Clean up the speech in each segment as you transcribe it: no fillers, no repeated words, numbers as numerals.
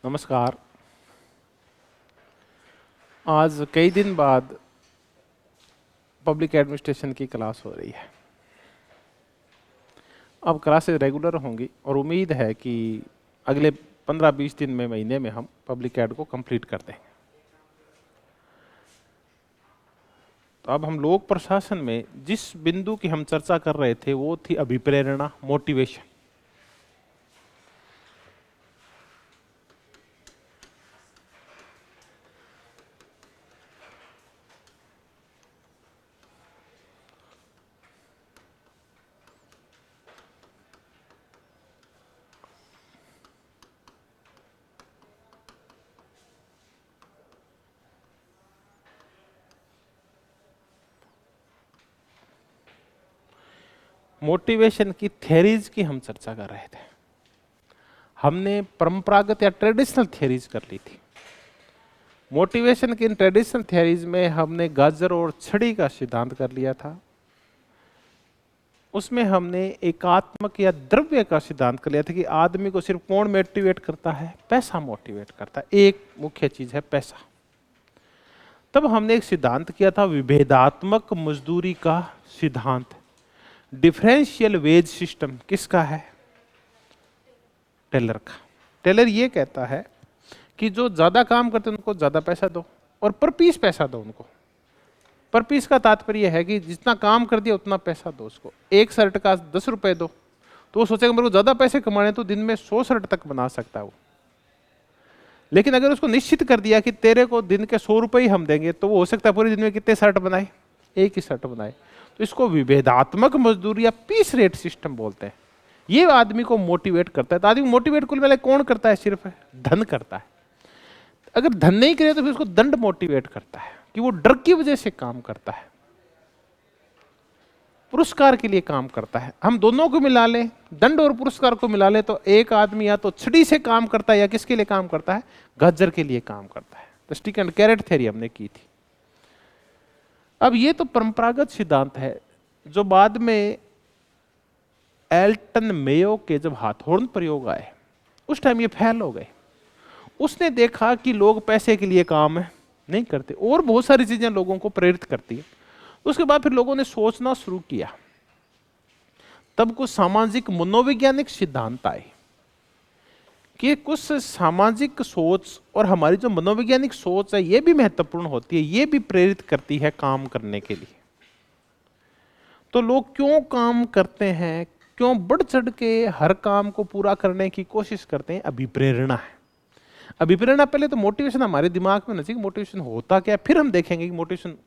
नमस्कार। आज कई दिन बाद पब्लिक एडमिनिस्ट्रेशन की क्लास हो रही है। अब क्लासेस रेगुलर होंगी और उम्मीद है कि अगले 15-20 दिन में महीने में हम पब्लिक एड को कंप्लीट कर देंगे। तो अब हम लोक प्रशासन में जिस बिंदु की हम चर्चा कर रहे थे वो थी अभिप्रेरणा, मोटिवेशन। मोटिवेशन की थ्योरीज की हम चर्चा कर रहे थे। हमने परंपरागत या ट्रेडिशनल थ्योरीज कर ली थी। मोटिवेशन की इन ट्रेडिशनल थ्योरीज में हमने गाजर और छड़ी का सिद्धांत कर लिया था। उसमें हमने एकात्मक या द्रव्य का सिद्धांत कर लिया था कि आदमी को सिर्फ कौन मोटिवेट करता है? पैसा मोटिवेट करता है। एक मुख्य चीज है पैसा। तब हमने एक सिद्धांत किया था विभेदात्मक मजदूरी का सिद्धांत। डिफरेंशियल वेज सिस्टम किसका है? टेलर का। टेलर ये कहता है कि जो ज्यादा काम करते हैं उनको ज्यादा पैसा दो और पर पीस पैसा दो उनको। पर पीस का तात्पर्य है कि जितना काम कर दिया उतना पैसा दो उसको। एक शर्ट का 10 रुपए दो तो वो सोचेगा मेरे को ज्यादा पैसे कमाने तो दिन में 100 शर्ट तक बना सकता है वो। लेकिन अगर उसको निश्चित कर दिया कि तेरे को दिन के 100 रुपए ही हम देंगे तो वो हो सकता है पूरे दिन में कितने शर्ट बनाए? एक ही शर्ट बनाए। तो इसको विभेदात्मक मजदूरी या पीस रेट सिस्टम बोलते हैं। ये आदमी को मोटिवेट करता है। तो आदमी मोटिवेट कुल मिला कौन करता है? सिर्फ धन करता है। अगर धन नहीं करे तो फिर उसको दंड मोटिवेट करता है कि वो डर की वजह से काम करता है, पुरस्कार के लिए काम करता है। हम दोनों को मिला लें, दंड और पुरस्कार को मिला लें, तो एक आदमी या तो छड़ी से काम करता है या किसके लिए काम करता है? गाजर के लिए काम करता है। तो स्टिक एंड कैरेट थ्योरी हमने की थी। अब ये तो परंपरागत सिद्धांत है जो बाद में एल्टन मेयो के जब हाथोड़ प्रयोग आए उस टाइम ये फैल हो गए। उसने देखा कि लोग पैसे के लिए काम नहीं करते और बहुत सारी चीजें लोगों को प्रेरित करती है। उसके बाद फिर लोगों ने सोचना शुरू किया। तब कुछ सामाजिक मनोवैज्ञानिक सिद्धांत आए कि कुछ सामाजिक सोच और हमारी जो मनोवैज्ञानिक सोच है ये भी महत्वपूर्ण होती है, ये भी प्रेरित करती है काम करने के लिए। तो लोग क्यों काम करते हैं, क्यों बढ़ चढ़ के हर काम को पूरा करने की कोशिश करते हैं? अभिप्रेरणा है। अभिप्रेरणा पहले तो मोटिवेशन हमारे दिमाग में नहीं, मोटिवेशन होता क्या है फिर हम देखेंगे कि मोटिवेशन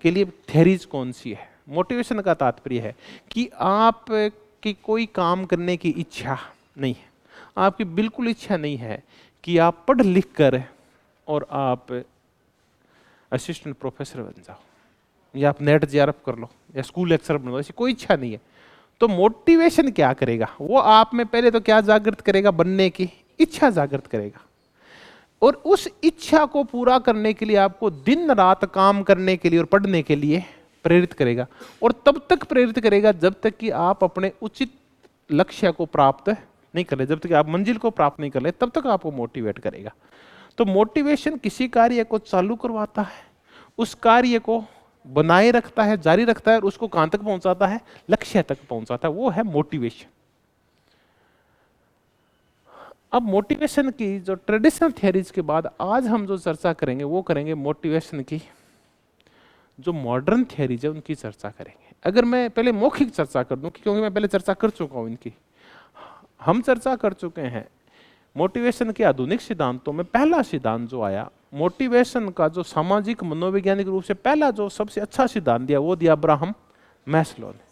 के लिए थ्योरीज कौन सी है। मोटिवेशन का तात्पर्य है कि आप की कोई काम करने की इच्छा नहीं है, आपकी बिल्कुल इच्छा नहीं है कि आप पढ़ लिख कर और आप असिस्टेंट प्रोफेसर बन जाओ या आप नेट जेआरएफ कर लो या स्कूल लेक्चरर बन लो, ऐसी कोई इच्छा नहीं है। तो मोटिवेशन क्या करेगा? वो आप में पहले तो क्या जागृत करेगा? बनने की इच्छा जागृत करेगा और उस इच्छा को पूरा करने के लिए आपको दिन रात काम करने के लिए और पढ़ने के लिए प्रेरित करेगा। और तब तक प्रेरित करेगा जब तक कि आप अपने उचित लक्ष्य को प्राप्त नहीं कर ले, जब तक आप मंजिल को प्राप्त नहीं कर ले तब तक आपको मोटिवेट करेगा। तो मोटिवेशन किसी कार्य को चालू करवाता है, उस कार्य को बनाए रखता है, जारी रखता है और उसको कहां तक पहुंचाता है? लक्ष्य तक पहुंचाता है। वो है मोटिवेशन। अब मोटिवेशन की जो ट्रेडिशनल थियरीज के बाद आज हम जो चर्चा करेंगे वो करेंगे मोटिवेशन की जो मॉडर्न थियरीज है उनकी चर्चा करेंगे। अगर मैं पहले मौखिक चर्चा कर दूं क्योंकि मैं पहले चर्चा कर चुका हूं इनकी, हम चर्चा कर चुके हैं मोटिवेशन के आधुनिक सिद्धांतों में पहला सिद्धांत जो आया मोटिवेशन का, जो सामाजिक मनोवैज्ञानिक रूप से पहला जो सबसे अच्छा सिद्धांत दिया वो दिया अब्राहम मैस्लो ने।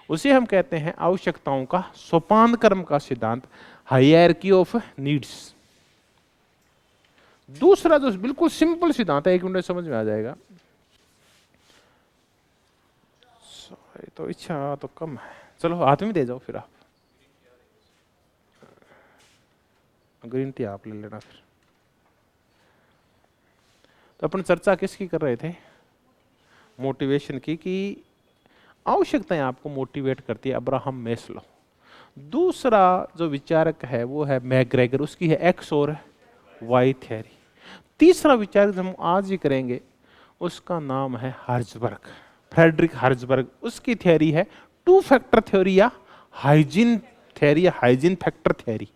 उसे हम कहते हैं आवश्यकताओं का सोपान क्रम का सिद्धांत, हायरार्की ऑफ नीड्स। दूसरा जो बिल्कुल सिंपल सिद्धांत है, 1 मिनट में समझ में आ जाएगा। तो इच्छा तो कम है, चलो हाथ में दे जाओ फिर आप। ग्रीन टी आप ले लेना फिर। तो अपन चर्चा किसकी कर रहे थे? मोटिवेशन की, कि आवश्यकताएं आपको मोटिवेट करती है, अब्राहम मैस्लो। दूसरा जो विचारक है वो है मैकग्रेगर, उसकी है एक्स और वाई थ्योरी। तीसरा विचार जो हम आज ही करेंगे उसका नाम है हर्ज़बर्ग, फ्रेडरिक हर्ज़बर्ग। उसकी थ्योरी है टू फैक्टर थ्योरी या हाइजीन थ्योरी या हाइजीन फैक्टर थ्योरी।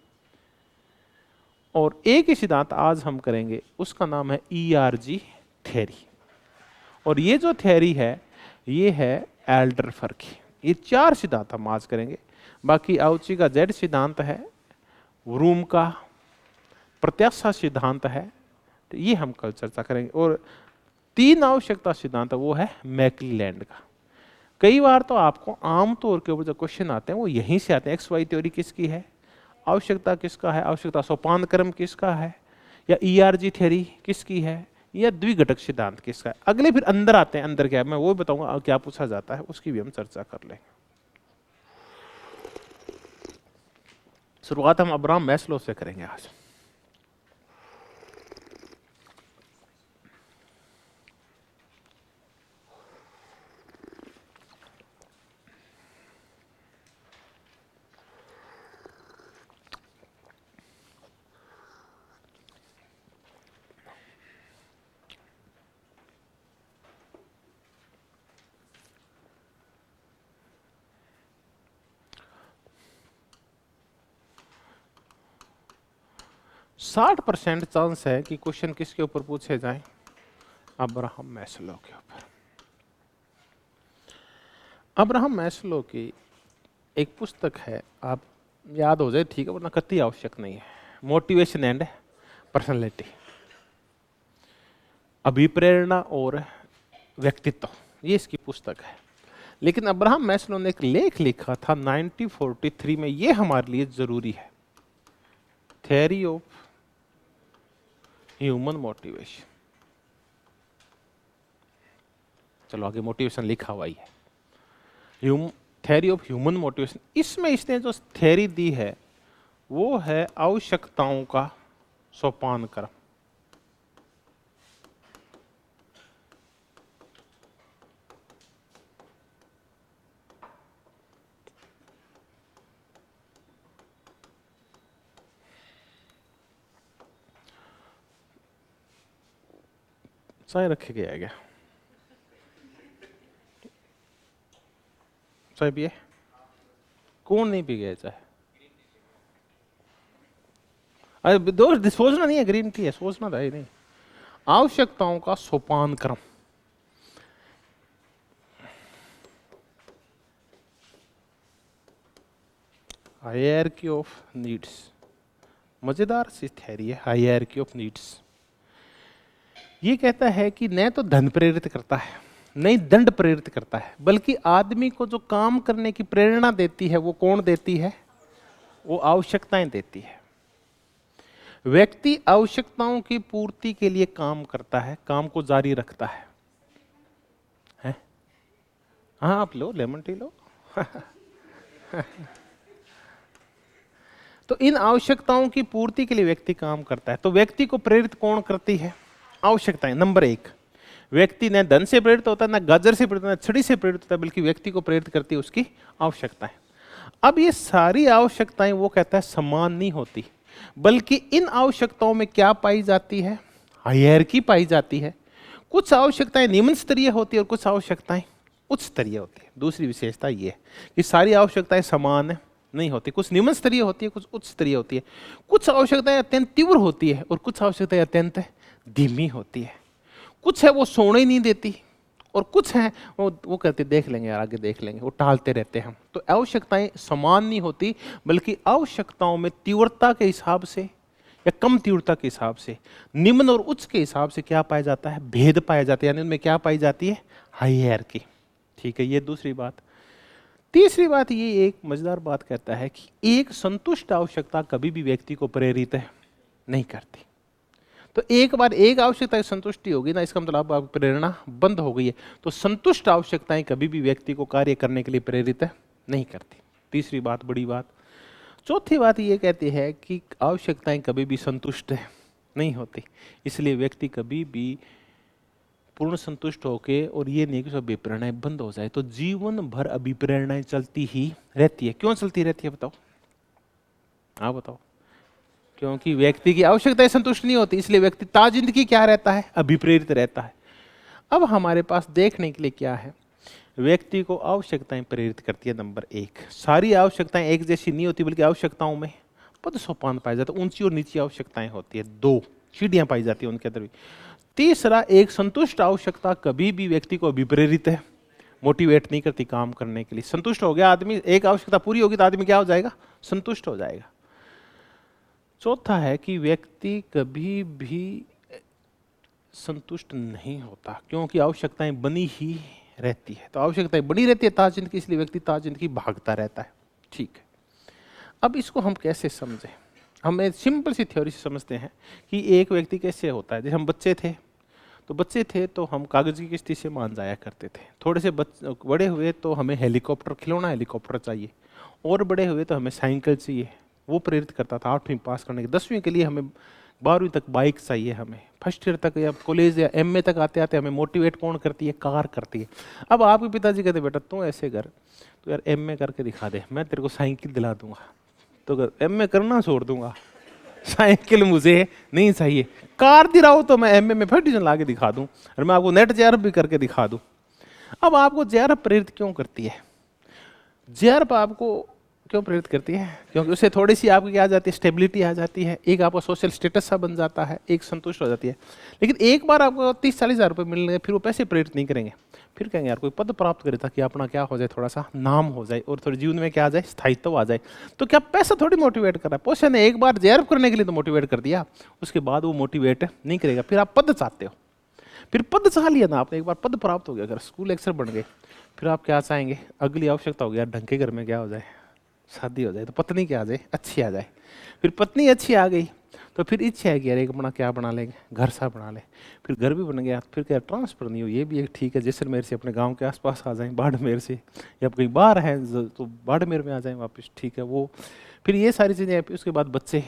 और एक ही सिद्धांत आज हम करेंगे उसका नाम है ERG थ्योरी। और ये जो थ्योरी है ये है एल्डरफर की। ये चार सिद्धांत हम आज करेंगे। बाकी आउची का जेड सिद्धांत है, रूम का प्रत्याशा सिद्धांत है, तो ये हम कल चर्चा करेंगे। और तीन आवश्यकता सिद्धांत वो है मैकलीलैंड का। कई बार तो आपको आमतौर के ऊपर जो क्वेश्चन आते हैं वो यहीं से आते हैं। एक्स वाई थ्योरी किसकी है, आवश्यकता किसका है, आवश्यकता सोपान क्रम किसका है, या ERG थ्योरी किसकी है, या द्विघटक सिद्धांत किसका है। अगले फिर अंदर आते हैं, अंदर क्या है मैं वो बताऊंगा क्या पूछा जाता है, उसकी भी हम चर्चा कर लेंगे। शुरुआत हम अब्राहम मैस्लो से करेंगे आज। साठ % चांस है कि क्वेश्चन किसके ऊपर पूछे जाएं, अब्राहम मैस्लो के ऊपर। अब्राहम मैस्लो की एक पुस्तक है, आप याद हो जाए ठीक है, वरना कतई आवश्यक नहीं है, मोटिवेशन एंड पर्सनैलिटी, अभिप्रेरणा और व्यक्तित्व, ये इसकी पुस्तक है। लेकिन अब्राहम मैस्लो ने एक लेख लिखा था 1943 में, ये हमारे लिए जरूरी है, थ्योरी ऑफ ह्यूमन मोटिवेशन। चलो आगे मोटिवेशन लिखा हुआ ही है, थ्योरी ऑफ ह्यूमन मोटिवेशन। इसमें इसने जो थ्योरी दी है वो है आवश्यकताओं का सोपान क्रम। चाय रखे गया है क्या, चाय पिए, कौन नहीं पी गया चाय? अरे दोस्त सोचना नहीं है, ग्रीन टी है, सोचना था ही नहीं। आवश्यकताओं का सोपान क्रम, हायरार्की ऑफ नीड्स। मजेदार सी थ्योरी है हायरार्की ऑफ नीड्स। ये कहता है कि न तो धन प्रेरित करता है, न ही दंड प्रेरित करता है, बल्कि आदमी को जो काम करने की प्रेरणा देती है वो कौन देती है, वो आवश्यकताएं देती है। व्यक्ति आवश्यकताओं की पूर्ति के लिए काम करता है, काम को जारी रखता है। हाँ आप लो, लेमन टी लो। तो इन आवश्यकताओं की पूर्ति के लिए व्यक्ति काम करता है। तो व्यक्ति को प्रेरित कौन करती है, आवश्यकताएं। नंबर एक, व्यक्ति न धन से प्रेरित होता है, न गाजर से प्रेरित होता है, न छड़ी से प्रेरित होता है, बल्कि व्यक्ति को प्रेरित करती है उसकी आवश्यकताएं। अब ये सारी आवश्यकताएं वो कहता है समान नहीं होती, बल्कि इन आवश्यकताओं में क्या पाई जाती है, हायरार्की पाई जाती है। कुछ आवश्यकताएं निम्न स्तरीय होती है और कुछ आवश्यकताएं उच्च स्तरीय होती है। दूसरी विशेषता ये है कि सारी आवश्यकताएं समान नहीं होती, कुछ निम्न स्तरीय होती है, कुछ उच्च स्तरीय होती है। कुछ आवश्यकताएं अत्यंत तीव्र होती है और कुछ आवश्यकताएं अत्यंत धीमी होती है। कुछ है वो सोने ही नहीं देती और कुछ है वो कहते देख लेंगे यार, आगे देख लेंगे, वो टालते रहते हैं हम। तो आवश्यकताएं समान नहीं होती, बल्कि आवश्यकताओं में तीव्रता के हिसाब से या कम तीव्रता के हिसाब से, निम्न और उच्च के हिसाब से क्या पाया जाता है, भेद पाया जाता है, यानी उनमें क्या पाई जाती है, हायरार्की। ठीक है, ये दूसरी बात। तीसरी बात ये एक मजेदार बात कहता है कि एक संतुष्ट आवश्यकता कभी भी व्यक्ति को प्रेरित नहीं करती। तो एक बार एक आवश्यकता की संतुष्टि होगी ना, इसका मतलब अब प्रेरणा बंद हो गई है। तो संतुष्ट आवश्यकताएं कभी भी व्यक्ति को कार्य करने के लिए प्रेरित नहीं करती। तीसरी बात, बड़ी बात। चौथी बात ये कहती है कि आवश्यकताएं कभी भी संतुष्ट नहीं होती, इसलिए व्यक्ति कभी भी पूर्ण संतुष्ट होके, और ये नहीं कि सब अभिप्रेरणाएं बंद हो जाए, तो जीवन भर अभिप्रेरणाएं चलती ही रहती है। क्यों चलती रहती है बताओ, हाँ बताओ। क्योंकि व्यक्ति की आवश्यकताएं संतुष्ट नहीं होती, इसलिए व्यक्ति ताजिंदगी क्या रहता है, अभिप्रेरित रहता है। अब हमारे पास देखने के लिए क्या है, व्यक्ति को आवश्यकताएं प्रेरित करती है। नंबर एक, सारी आवश्यकताएं एक जैसी नहीं होती, बल्कि आवश्यकताओं में पद सोपान पाए जाते हैं, ऊंची और नीची आवश्यकताएं होती है, दो सीढ़ियां पाई जाती है उनके अंदर भी। तीसरा, एक संतुष्ट आवश्यकता कभी भी व्यक्ति को अभिप्रेरित है, मोटिवेट नहीं करती काम करने के लिए। संतुष्ट हो गया आदमी, एक आवश्यकता पूरी होगी तो आदमी क्या हो जाएगा, संतुष्ट हो जाएगा। चौथा है कि व्यक्ति कभी भी संतुष्ट नहीं होता, क्योंकि आवश्यकताएं बनी ही रहती है। तो आवश्यकताएं बनी रहती है ताजिंद की, इसलिए व्यक्ति ताजिंद की भागता रहता है। ठीक है, अब इसको हम कैसे समझें? हम एक सिंपल सी थ्योरी से समझते हैं कि एक व्यक्ति कैसे होता है। जैसे हम बच्चे थे तो हम कागज की किश्ती से मान जाया करते थे। थोड़े से बड़े हुए तो हमें हेलीकॉप्टर, खिलौना हेलीकॉप्टर चाहिए, और बड़े हुए तो हमें साइकिल चाहिए, वो प्रेरित करता था 8वीं पास करने के। 10वीं के लिए हमें 12वीं तक बाइक चाहिए, हमें फर्स्ट ईयर तक या कॉलेज या एमए तक आते आते हमें मोटिवेट कौन करती है, कार करती है। अब आपके पिताजी कहते बेटा तू ऐसे कर, तो यार एमए करके दिखा दे, मैं तेरे को साइकिल दिला दूंगा। तो एमए करना छोड़ दूंगा, साइकिल मुझे नहीं चाहिए, कार दिलाओ तो मैं एमए में फर्स्ट डिवीजन ला के दिखा दूं, और मैं आपको नेट जेआरएफ भी करके दिखा दूं। अब आपको जेआरएफ प्रेरित क्यों करती है? जेआरएफ आपको क्यों प्रेरित करती है? क्योंकि उससे थोड़ी सी आपकी क्या आ जाती है, स्टेबिलिटी आ जाती है, एक आपका सोशल स्टेटस सा बन जाता है, एक संतुष्ट हो जाती है। लेकिन एक बार आपको 30-40 हज़ार रुपये मिलने, फिर वो पैसे प्रेरित नहीं करेंगे, फिर कहेंगे यार कोई पद प्राप्त करे ताकि अपना क्या हो जाए, थोड़ा सा नाम हो जाए और थोड़ी जीवन में क्या आ जाए, स्थायित्व आ जाए। तो क्या पैसा थोड़ी मोटिवेट कर रहा है? पोषण ने एक बार जेआरएफ करने के लिए तो मोटिवेट कर दिया, उसके बाद वो मोटिवेट नहीं करेगा। फिर आप पद चाहते हो, फिर पद चाह लिया ना आपने, एक बार पद प्राप्त हो गया, अगर स्कूल लेक्चर बन गए, फिर आप क्या चाहेंगे, अगली आवश्यकता हो गया ढंग के घर में क्या हो जाए, शादी हो जाए, तो पत्नी क्या आ जाए, अच्छी आ जाए। फिर पत्नी अच्छी आ गई तो फिर इच्छा है कि यार एक अपना क्या बना लेंगे, घर सा बना ले। फिर घर भी बन गया, फिर क्या ट्रांसफर नहीं हो, ये भी एक ठीक है, जैसलमेर से अपने गांव के आसपास आ जाएं, बाड़मेर से, या कहीं बाहर है तो बाड़मेर में आ जाएं वापस, ठीक है वो। फिर ये सारी चीज़ें, उसके बाद बच्चे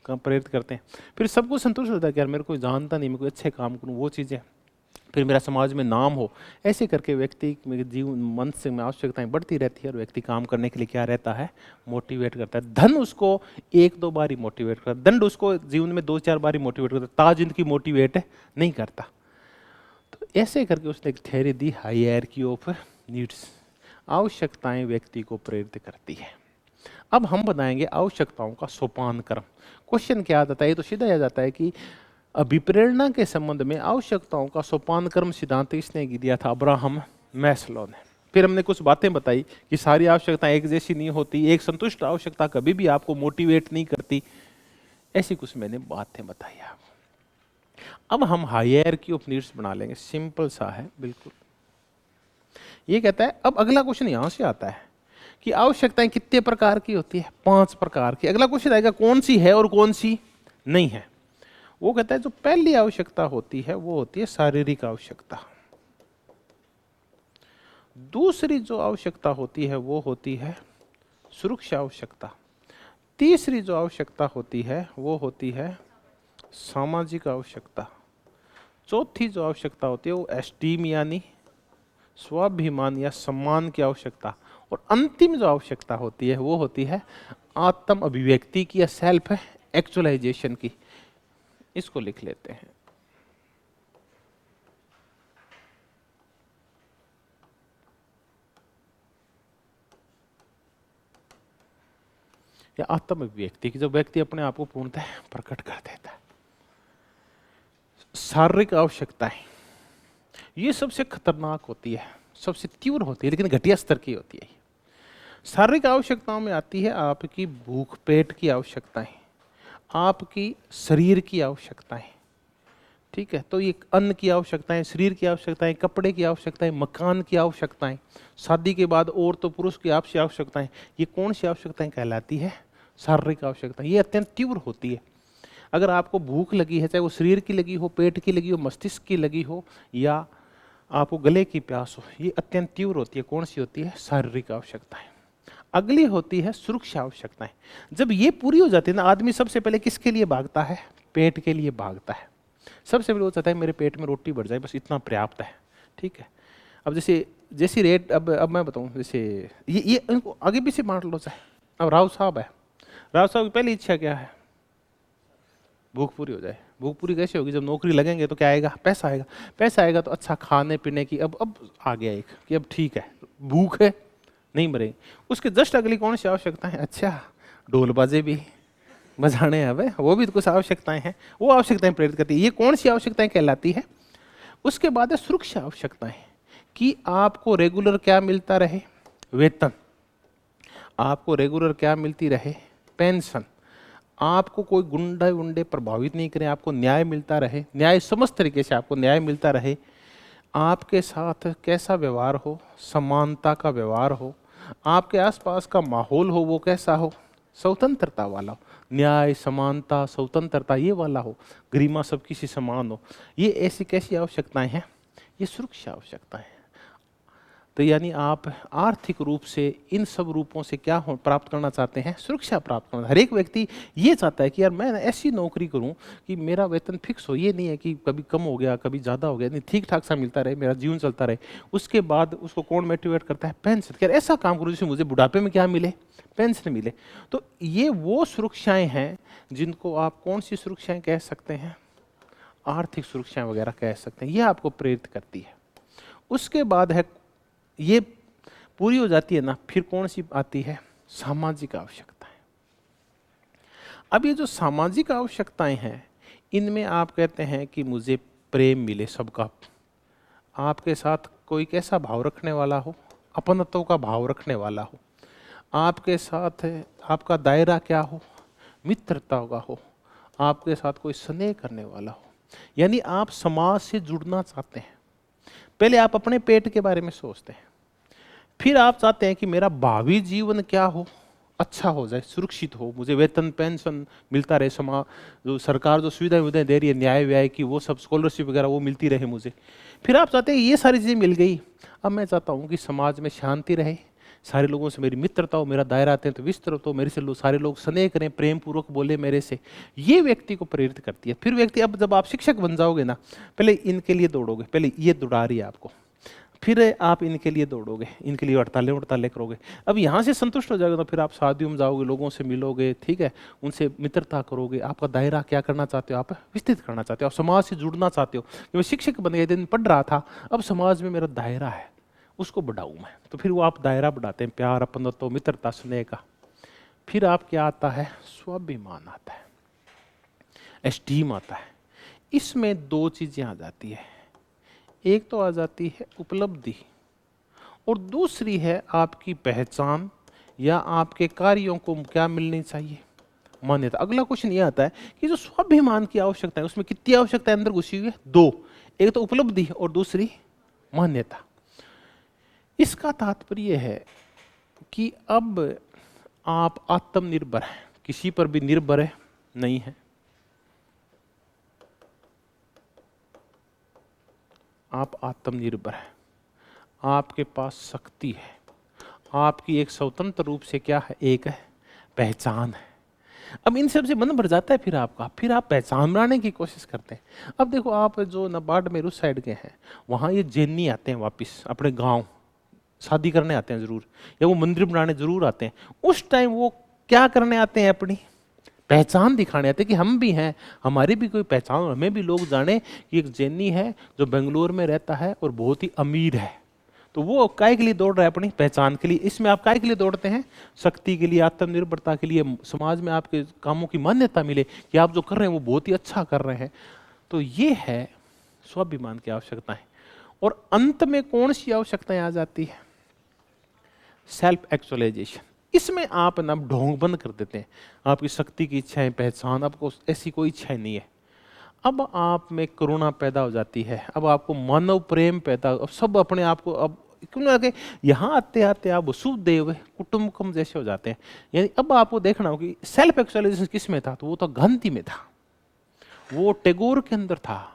का प्रेरित करते हैं, फिर सबको संतुष्ट होता है कि यार मेरे को जानता नहीं, मैं कोई अच्छे काम करूँ, वो चीज़ें, फिर मेरा समाज में नाम हो। ऐसे करके व्यक्ति में जीवन मन से में आवश्यकताएं बढ़ती रहती है, और व्यक्ति काम करने के लिए क्या रहता है, मोटिवेट करता है। धन उसको 1-2 बार ही मोटिवेट करता है, दंड उसको जीवन में 2-4 बार ही मोटिवेट करता है, ताजिंद की मोटिवेट नहीं करता। तो ऐसे करके उसने एक theory the, hierarchy of needs. आवश्यकताएं व्यक्ति को प्रेरित करती है। अब हम बताएंगे आवश्यकताओं का सोपान क्रम। क्वेश्चन क्या आता है, ये तो सीधा आ जाता है कि अभिप्रेरणा के संबंध में आवश्यकताओं का सोपान क्रम सिद्धांत किसने दिया था, अब्राहम मैस्लो ने। फिर हमने कुछ बातें बताई कि सारी आवश्यकताएं एक जैसी नहीं होती, एक संतुष्ट आवश्यकता कभी भी आपको मोटिवेट नहीं करती, ऐसी कुछ मैंने बातें बताई आपको। अब हम हायरार्की ऑफ नीड्स बना लेंगे, सिंपल सा है बिल्कुल। ये कहता है, अब अगला क्वेश्चन यहां से आता है कि आवश्यकताएं कितने प्रकार की होती है, 5 प्रकार की। अगला क्वेश्चन आएगा कौन सी है और कौन सी नहीं है। वो कहता है जो पहली आवश्यकता होती है वो होती है शारीरिक आवश्यकता। दूसरी जो आवश्यकता होती है वो होती है सुरक्षा आवश्यकता। तीसरी जो आवश्यकता होती है वो होती है सामाजिक आवश्यकता। चौथी जो आवश्यकता होती है वो एस्टीम यानी स्वाभिमान या सम्मान की आवश्यकता। और अंतिम जो आवश्यकता होती है वो होती है आत्म अभिव्यक्ति की या सेल्फ एक्चुअलाइजेशन की। इसको लिख लेते हैं। या आत्म अभिव्यक्ति की, जो व्यक्ति अपने आप को पूर्णतः प्रकट कर देता है। शारीरिक आवश्यकताएं ये सबसे खतरनाक होती है, सबसे तीव्र होती है, लेकिन घटिया स्तर की होती है। शारीरिक आवश्यकताओं में आती है आपकी भूख पेट की आवश्यकताएं, आपकी शरीर की आवश्यकताएं, ठीक है। तो ये अन्न की आवश्यकताएं, शरीर की आवश्यकताएं, कपड़े की आवश्यकताएं, मकान की आवश्यकताएं, शादी के बाद और तो पुरुष की आपसी आवश्यकताएं, ये कौन सी आवश्यकताएं कहलाती है, शारीरिक आवश्यकताएं। ये अत्यंत तीव्र होती है। अगर आपको भूख लगी है, चाहे वो शरीर की लगी हो, पेट की लगी हो, मस्तिष्क की लगी हो, या आपको गले की प्यास हो, ये अत्यंत तीव्र होती है। कौन सी होती है, शारीरिक आवश्यकताएं। अगली होती है सुरक्षा आवश्यकताएं। जब ये पूरी हो जाती है ना, आदमी सबसे पहले किसके लिए भागता है, पेट के लिए भागता है। सबसे पहले वो चाहता है मेरे पेट में रोटी बढ़ जाए, बस इतना पर्याप्त है, ठीक है। अब जैसी रेट, अब मैं बताऊं, जैसे ये इनको आगे पीछे बांट लो चाहे। अब राव साहब है, राव साहब की पहली इच्छा क्या है, भूख पूरी हो जाए। भूख पूरी कैसे होगी? जब नौकरी लगेंगे तो क्या आएगा? पैसा आएगा। पैसा आएगा तो अच्छा खाने पीने की अब आ गया एक कि अब ठीक है, भूख है, नहीं मरेंगे। उसके जस्ट अगली कौन सी आवश्यकता है? अच्छा, ढोल बाजे भी बजाने हैं, अब वो भी तो कुछ आवश्यकताएं हैं, वो आवश्यकताएं प्रेरित करती है। ये कौन सी आवश्यकताएं कहलाती है? उसके बाद है सुरक्षा आवश्यकताएं, कि आपको रेगुलर क्या मिलता रहे? वेतन। आपको रेगुलर क्या मिलती रहे? पेंशन। आपको कोई गुंडा वुंडे प्रभावित नहीं करें, आपको न्याय मिलता रहे, न्याय समस्त तरीके से आपको न्याय मिलता रहे। आपके साथ कैसा व्यवहार हो? समानता का व्यवहार हो। आपके आसपास का माहौल हो वो कैसा हो? स्वतंत्रता वाला हो। न्याय, समानता, स्वतंत्रता ये वाला हो। गरिमा सबकी सी समान हो। ये ऐसी कैसी आवश्यकताएं हैं? ये सुरक्षा आवश्यकताएं। तो यानी आप आर्थिक रूप से इन सब रूपों से क्या प्राप्त करना चाहते हैं? सुरक्षा प्राप्त करना। हर एक व्यक्ति ये चाहता है कि यार मैं ऐसी नौकरी करूं कि मेरा वेतन फिक्स हो, ये नहीं है कि कभी कम हो गया कभी ज़्यादा हो गया, नहीं, ठीक ठाक सा मिलता रहे, मेरा जीवन चलता रहे। उसके बाद उसको कौन मोटिवेट करता है? पेंशन। यार ऐसा काम करूँ जिससे मुझे बुढ़ापे में क्या मिले? पेंशन मिले। तो ये वो सुरक्षाएँ हैं जिनको आप कौन सी सुरक्षाएँ कह सकते हैं? आर्थिक सुरक्षाएँ वगैरह कह सकते हैं। ये आपको प्रेरित करती है। उसके बाद है, ये पूरी हो जाती है ना, फिर कौन सी आती है? सामाजिक आवश्यकताएं। अब ये जो सामाजिक आवश्यकताएं हैं, इनमें आप कहते हैं कि मुझे प्रेम मिले सबका, आपके साथ कोई कैसा भाव रखने वाला हो? अपनत्व का भाव रखने वाला हो। आपके साथ आपका दायरा क्या हो? मित्रता का हो। आपके साथ कोई स्नेह करने वाला हो। यानी आप समाज से जुड़ना चाहते हैं। पहले आप अपने पेट के बारे में सोचते हैं, फिर आप चाहते हैं कि मेरा भावी जीवन क्या हो? अच्छा हो जाए, सुरक्षित हो, मुझे वेतन पेंशन मिलता रहे, समाज जो सरकार जो सुविधाएं विधाएं दे रही है न्याय व्याय की, वो सब स्कॉलरशिप वगैरह वो मिलती रहे मुझे। फिर आप चाहते हैं ये सारी चीज़ें मिल गई, अब मैं चाहता हूँ कि समाज में शांति रहे, सारे लोगों से मेरी मित्रता हो, मेरा दायरा आते हैं तो विस्तृत हो, मेरे से सारे लोग स्नेह करें, प्रेम पूर्वक बोले मेरे से। ये व्यक्ति को प्रेरित करती है। फिर व्यक्ति, अब जब आप शिक्षक बन जाओगे ना, पहले इनके लिए दौड़ोगे, पहले ये दौड़ा रही है आपको, फिर आप इनके लिए दौड़ोगे, इनके लिए हड़तालें करोगे। अब यहाँ से संतुष्ट हो जाओगे तो फिर आप शादियों में जाओगे, लोगों से मिलोगे, ठीक है, उनसे मित्रता करोगे। आपका दायरा क्या करना चाहते हो? आप विस्तृत करना चाहते हो, आप समाज से जुड़ना चाहते हो कि मैं शिक्षक बन गए, दिन पढ़ रहा था, अब समाज में मेरा दायरा है, उसको बढ़ाऊँ मैं। तो फिर वो आप दायरा बढ़ाते हैं, प्यार, अपनत्व, मित्रता, स्नेह का। फिर आप क्या आता है? स्वाभिमान आता है, एस्टीम आता है। इसमें दो चीज़ें आ जाती है, एक तो आ जाती है उपलब्धि, और दूसरी है आपकी पहचान या आपके कार्यों को क्या मिलनी चाहिए? मान्यता। अगला क्वेश्चन ये आता है कि जो स्वाभिमान की आवश्यकता है उसमें कितनी आवश्यकता अंदर घुसी हुई है? दो, एक तो उपलब्धि और दूसरी मान्यता। इसका तात्पर्य है कि अब आप आत्मनिर्भर हैं, किसी पर भी निर्भर है नहीं है। आप आत्मनिर्भर हैं, आपके पास शक्ति है, आपकी एक स्वतंत्र रूप से क्या है? एक है पहचान है। अब इन सब से मन भर जाता है फिर आपका, फिर आप पहचान बनाने की कोशिश करते हैं। अब देखो, आप जो नबार्ड में उस साइड के हैं, वहाँ ये जैनी आते हैं वापस अपने गांव, शादी करने आते हैं जरूर, या वो मंदिर बनाने जरूर आते हैं। उस टाइम वो क्या करने आते हैं? अपनी पहचान दिखाने आते हैं कि हम भी हैं, हमारी भी कोई पहचान, हमें भी लोग जाने कि एक जैनी है जो बेंगलोर में रहता है और बहुत ही अमीर है। तो वो काय के लिए दौड़ रहा है? अपनी पहचान के लिए। इसमें आप काय के लिए दौड़ते हैं? शक्ति के लिए, आत्मनिर्भरता के लिए, समाज में आपके कामों की मान्यता मिले कि आप जो कर रहे हैं वो बहुत ही अच्छा कर रहे हैं। तो ये है स्वाभिमान की आवश्यकताएं। और अंत में कौन सी आवश्यकताएं आ जाती है? Self actualisation. इसमें आप ना ढोंग बंद कर देते हैं, आपकी शक्ति की इच्छाएं, पहचान, आपको ऐसी कोई इच्छा नहीं है। अब आप में करुणा पैदा हो जाती है, अब आपको मानव प्रेम पैदा, अब सब अपने आप को, अब क्यों ना कि यहाँ आते आते आप वसुदेव कुटुंबकम जैसे हो जाते हैं। यानी अब आपको देखना हो कि सेल्फ एक्चुअलाइजेशन किस में था? तो वो तो गांधी में था, वो टैगोर के अंदर था।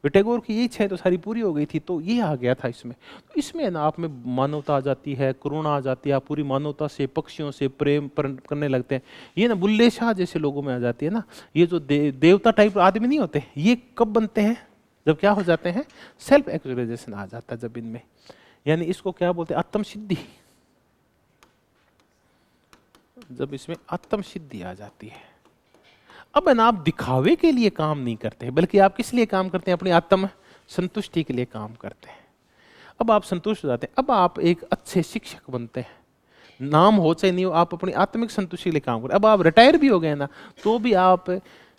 टैगोर की ये इच्छा तो सारी पूरी हो गई थी, तो ये आ गया था इसमें। तो इसमें ना आप में मानवता आ जाती है, करुणा आ जाती है, आप पूरी मानवता से, पक्षियों से प्रेम करने लगते हैं। ये ना बुल्ले शाह जैसे लोगों में आ जाती है ना, ये जो देवता टाइप आदमी नहीं होते, ये कब बनते हैं? जब क्या हो जाते हैं? सेल्फ एक्चुअलाइजेशन आ जाता है जब इनमें। यानी इसको क्या बोलते हैं? आत्मसिद्धि। जब इसमें आत्मसिद्धि आ जाती है। अब है ना, आप दिखावे के लिए काम नहीं करते, बल्कि आप किस लिए काम करते हैं? अपनी आत्म संतुष्टि के लिए काम करते हैं। अब आप संतुष्ट हो जाते हैं, अब आप एक अच्छे शिक्षक बनते हैं। नाम हो चाहे नहीं हो, आप अपनी आत्मिक संतुष्टि के लिए काम करें। अब आप रिटायर भी हो गए ना, तो भी आप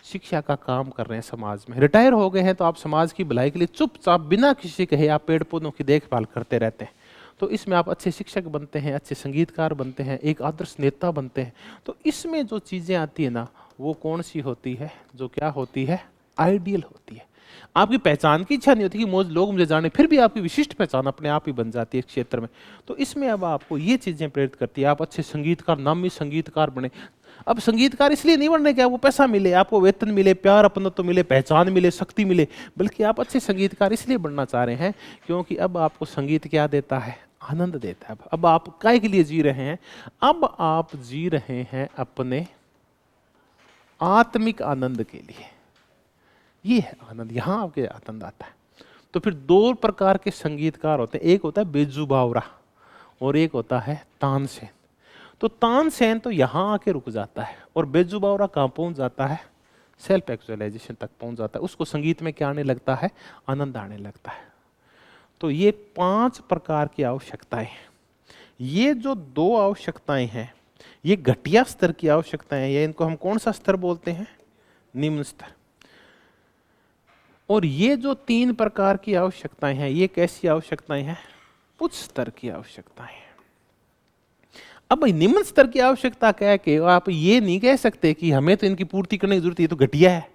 शिक्षा का काम कर रहे हैं समाज में। रिटायर हो गए हैं तो आप समाज की भलाई के लिए चुपचाप बिना किसी कहे आप पेड़ पौधों की देखभाल करते रहते हैं। तो इसमें आप अच्छे शिक्षक बनते हैं, अच्छे संगीतकार बनते हैं, एक आदर्श नेता बनते हैं। तो इसमें जो चीज़ें आती है ना, वो कौन सी होती है? जो क्या होती है? आइडियल होती है। आपकी पहचान की इच्छा नहीं होती कि लोग मुझे जाने, फिर भी आपकी विशिष्ट पहचान अपने आप ही बन जाती है इस क्षेत्र में। तो इसमें अब आपको ये चीज़ें प्रेरित करती है, आप अच्छे संगीतकार, नामी संगीतकार बने। अब संगीतकार इसलिए नहीं बनने कि आपको पैसा मिले, आपको वेतन मिले, प्यार अपनत्व मिले, पहचान मिले, शक्ति मिले, बल्कि आप अच्छे संगीतकार इसलिए बनना चाह रहे हैं क्योंकि अब आपको संगीत क्या देता है? आनंद देता है। अब आप काय के लिए जी रहे हैं? अब आप जी रहे हैं अपने आत्मिक आनंद के लिए। ये है आनंद, यहां आपके आनंद आता है। तो फिर दो प्रकार के संगीतकार होते हैं, एक होता है बेजू बावरा और एक होता है तानसेन। तो तानसेन तो यहां आके रुक जाता है और बेजू बावरा कहां पहुंच जाता है? सेल्फ एक्चुअलाइजेशन तक पहुंच जाता है। उसको संगीत में क्या आने लगता है? आनंद आने लगता है। तो ये 5 प्रकार की आवश्यकताएं, ये जो 2 आवश्यकताएं हैं, ये घटिया स्तर की आवश्यकताएं हैं। या इनको हम कौन सा स्तर बोलते हैं? निम्न स्तर। और ये जो 3 प्रकार की आवश्यकताएं हैं, ये कैसी आवश्यकताएं हैं? उच्च स्तर की आवश्यकताएं हैं। अब भाई निम्न स्तर की आवश्यकता क्या है कि आप ये नहीं कह सकते कि हमें तो इनकी पूर्ति करने की जरूरत है, ये तो घटिया है,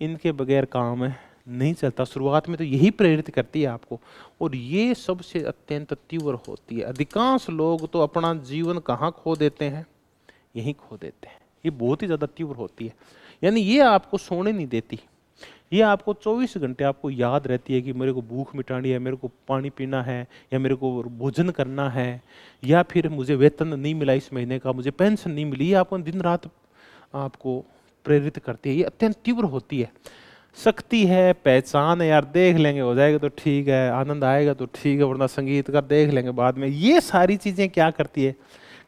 इनके बगैर काम नहीं चलता। शुरुआत में तो यही प्रेरित करती है आपको, और ये सबसे अत्यंत तीव्र होती है। अधिकांश लोग तो अपना जीवन कहाँ खो देते हैं? यहीं खो देते हैं। ये बहुत ही ज्यादा तीव्र होती है, यानी ये आपको सोने नहीं देती। ये आपको 24 घंटे आपको याद रहती है कि मेरे को भूख मिटानी है, मेरे को पानी पीना है, या मेरे को भोजन करना है, या फिर मुझे वेतन नहीं मिला इस महीने का, मुझे पेंशन नहीं मिली। ये आपको दिन रात आपको प्रेरित करती है। ये अत्यंत तीव्र होती है। शक्ति है, पहचान है, यार देख लेंगे हो जाएगा तो ठीक है, आनंद आएगा तो ठीक है, वरना संगीत का देख लेंगे बाद में। ये सारी चीजें क्या करती है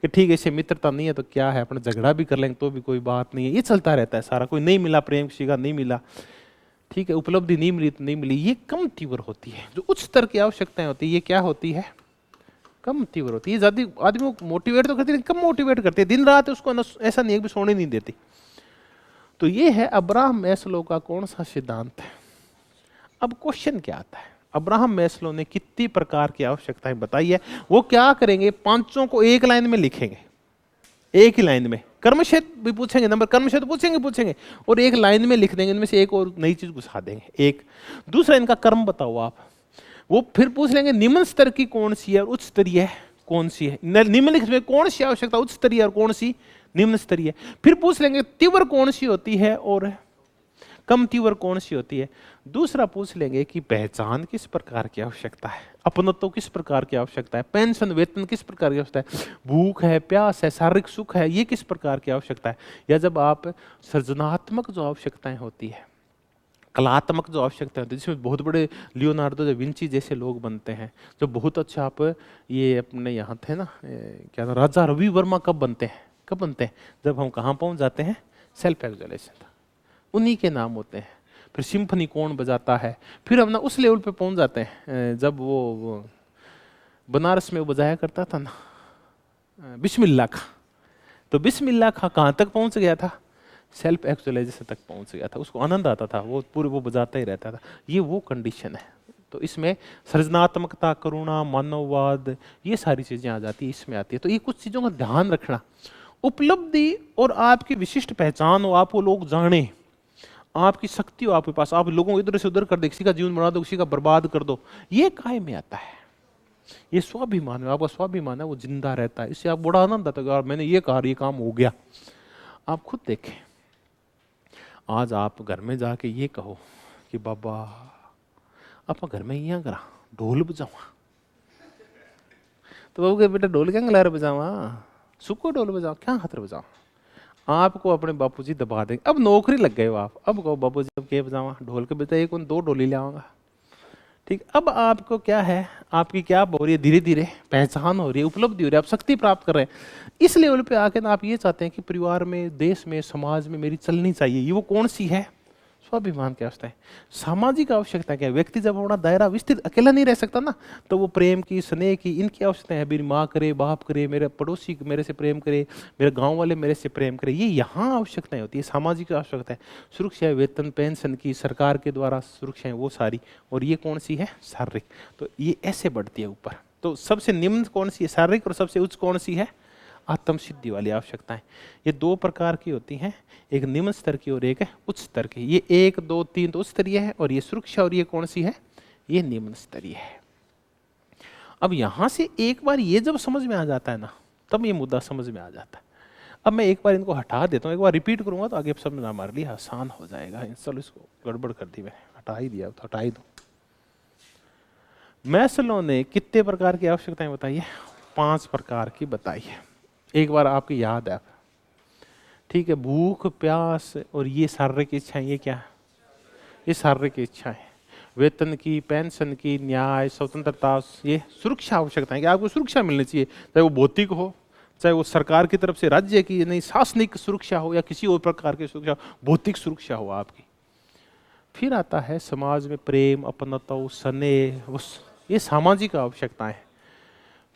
कि ठीक है, इससे मित्रता नहीं है तो क्या है, अपना झगड़ा भी कर लेंगे तो भी कोई बात नहीं है। ये चलता रहता है सारा। कोई नहीं मिला, प्रेम किसी का नहीं मिला, ठीक है, उपलब्धि नहीं मिली तो नहीं मिली। ये कम तीव्र होती है। जो उच्च स्तर की आवश्यकताएं होती है, ये क्या होती है? कम तीव्र होती है। ज्यादा आदमी को मोटिवेट तो करती है, कम मोटिवेट करती है। दिन रात उसको ऐसा नहीं है कि सोने नहीं देती। तो ये है अब्राहम मैस्लो का कौन सा सिद्धांत है। अब क्वेश्चन क्या आता है? अब्राहम मैस्लो ने कितनी प्रकार की आवश्यकताएं बताई है। वो क्या करेंगे? 5 को एक लाइन में लिखेंगे, एक ही लाइन में। कर्मक्षेत्र भी पूछेंगे, नंबर कर्मक्षेत्र पूछेंगे और एक लाइन में लिख देंगे। इनमें से एक और नई चीज घुसा देंगे। एक दूसरा, इनका कर्म बताओ आप। वो फिर पूछ लेंगे निम्न स्तर की कौन सी है और उच्च स्तरीय कौन सी है। निम्नलिखित में कौन सी आवश्यकता उच्च स्तरीय और कौन सी निम्न स्तरीय। फिर पूछ लेंगे तीव्र कौन सी होती है और कम तीव्र कौन सी होती है। दूसरा पूछ लेंगे कि पहचान किस प्रकार की आवश्यकता है, अपनत्व किस प्रकार की आवश्यकता है, पेंशन वेतन किस प्रकार की आवश्यकता है, भूख है, प्यास है, शारीरिक सुख है, ये किस प्रकार की आवश्यकता है। या जब आप सृजनात्मक जो आवश्यकताएं होती है, कलात्मक जो आवश्यकता होती है, जिसमें बहुत बड़े लियोनार्डो दा विंची जैसे लोग बनते हैं, जो बहुत अच्छे। आप ये अपने यहाँ थे ना, क्या ना, राजा रवि वर्मा कब बनते हैं? कब बनते हैं? जब हम कहाँ पहुँच जाते हैं? Self actualisation. उन्हीं के नाम होते हैं। फिर सिम्फनी कौन बजाता है? फिर हम ना उस लेवल पे पहुंच जाते हैं जब वो बनारस में वो बजाया करता था ना, बिस्मिल्लाह खां। तो बिस्मिल्लाह खां कहाँ तक पहुंच गया था? सेल्फ एक्चुअलाइजेशन तक पहुंच गया था। उसको आनंद आता था, वो पूरे वो बजाता ही रहता था। ये वो कंडीशन है। तो इसमें सृजनात्मकता, करुणा, मानववाद, ये सारी चीजें आ जाती है, इसमें आती है। तो ये कुछ चीजों का ध्यान रखना। उपलब्धि और आपकी विशिष्ट पहचान हो, आपको लोग जाने, आपकी शक्ति हो आपके पास, आप लोगों को इधर से उधर कर दे, किसी का जीवन बना दो, किसी का बर्बाद कर दो, ये काय में आता है? ये स्वाभिमान है। आपका स्वाभिमान है वो जिंदा रहता है। इससे आप बड़ा आनंद आता है, यार मैंने ये कहा, ये काम हो गया। आप खुद देखें, आज आप घर में जाके ये कहो कि बाबा आप घर में यहाँ करा ढोल बजावा, तो बाबू के बेटा ढोल क्या गलार बजावा, सुको ढोल बजाओ, क्या हाथ बजाओ। आपको अपने बापूजी दबा देंगे। अब नौकरी लग गए हो आप, अब कहो बाबूजी अब क्या बजावा, ढोल के बजाय एक 2 ढोली ले आऊंगा। ठीक, अब आपको क्या है, आपकी क्या हो रही है, धीरे धीरे पहचान हो रही है, उपलब्धि हो रही है, आप शक्ति प्राप्त कर रहे हैं। इस लेवल पे आके ना आप ये चाहते हैं कि परिवार में, देश में, समाज में मेरी चलनी चाहिए, ये वो कौन सी है? स्वाभिमान की आवश्यकता है। सामाजिक आवश्यकता क्या है? व्यक्ति जब अपना दायरा विस्तृत, अकेला नहीं रह सकता ना, तो वो प्रेम की, स्नेह की, इनकी आवश्यकता है। मेरी माँ करे, बाप करे, मेरे पड़ोसी मेरे से प्रेम करे, मेरे गांव वाले मेरे से प्रेम करे, ये यहाँ आवश्यकताएं होती है, सामाजिक आवश्यकता है। सुरक्षा, वेतन, पेंशन की, सरकार के द्वारा सुरक्षाएं, वो सारी। और ये कौन सी है? शारीरिक। तो ये ऐसे बढ़ती है ऊपर। तो सबसे निम्न कौन सी है? शारीरिक। और सबसे उच्च कौन सी है? आत्म सिद्धि वाली आवश्यकताएं। ये दो प्रकार की होती हैं, एक निम्न स्तर की और एक है उच्च स्तर की। ये 1, 2, 3 तो उच्च स्तरीय है, और ये सुरक्षा, और ये कौन सी है? ये निम्न स्तरीय है। अब यहां से एक बार ये जब समझ में आ जाता है ना, तब ये मुद्दा समझ में आ जाता है। अब मैं एक बार इनको हटा देता हूँ, एक बार रिपीट करूंगा तो आगे समझ में हमारे लिए आसान हो जाएगा। चलो, इसको गड़बड़ कर दी, मैंने हटा ही दिया, तो हटा ही दो। मैस्लो ने कितने प्रकार की आवश्यकताएं बताई है? 5 प्रकार की बताई है। एक बार आपकी याद है, ठीक है? भूख, प्यास और ये शारीरिक इच्छाएं, ये क्या है? ये शारीरिक इच्छाएं। वेतन की, पेंशन की, न्याय, स्वतंत्रता, ये सुरक्षा आवश्यकताएं कि आपको सुरक्षा मिलनी चाहिए, चाहे वो भौतिक हो, चाहे वो सरकार की तरफ से, राज्य की नहीं, शासनिक सुरक्षा हो, या किसी और प्रकार की सुरक्षा, भौतिक सुरक्षा हो आपकी। फिर आता है समाज में प्रेम, अपनत्व, स्नेह, ये सामाजिक आवश्यकताएं।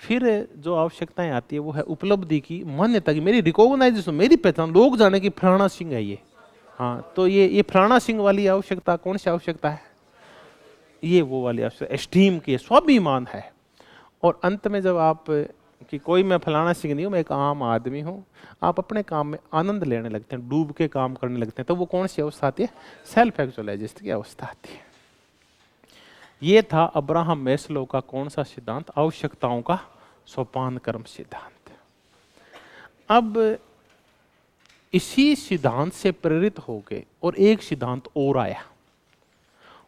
फिर जो आवश्यकताएं आती है वो है उपलब्धि की, मान्यता की, मेरी रिकॉग्नाइजेशन, मेरी पहचान, लोग जाने की फलाना सिंह है ये। हाँ, तो ये फलाना सिंह वाली आवश्यकता कौन सी आवश्यकता है? ये वो वाली आवश्यकता, एस्टीम की, स्वाभिमान है। और अंत में जब आप कि कोई मैं फलाना सिंह नहीं हूँ, मैं एक आम आदमी हूँ, आप अपने काम में आनंद लेने लगते हैं, डूब के काम करने लगते हैं, तो वो कौन सी अवस्था आती है? सेल्फ एक्चुअलाइजेशन की अवस्था आती है। ये था अब्राहम मैस्लो का कौन सा सिद्धांत? आवश्यकताओं का सोपान क्रम सिद्धांत। अब इसी सिद्धांत से प्रेरित होके और एक सिद्धांत और आया,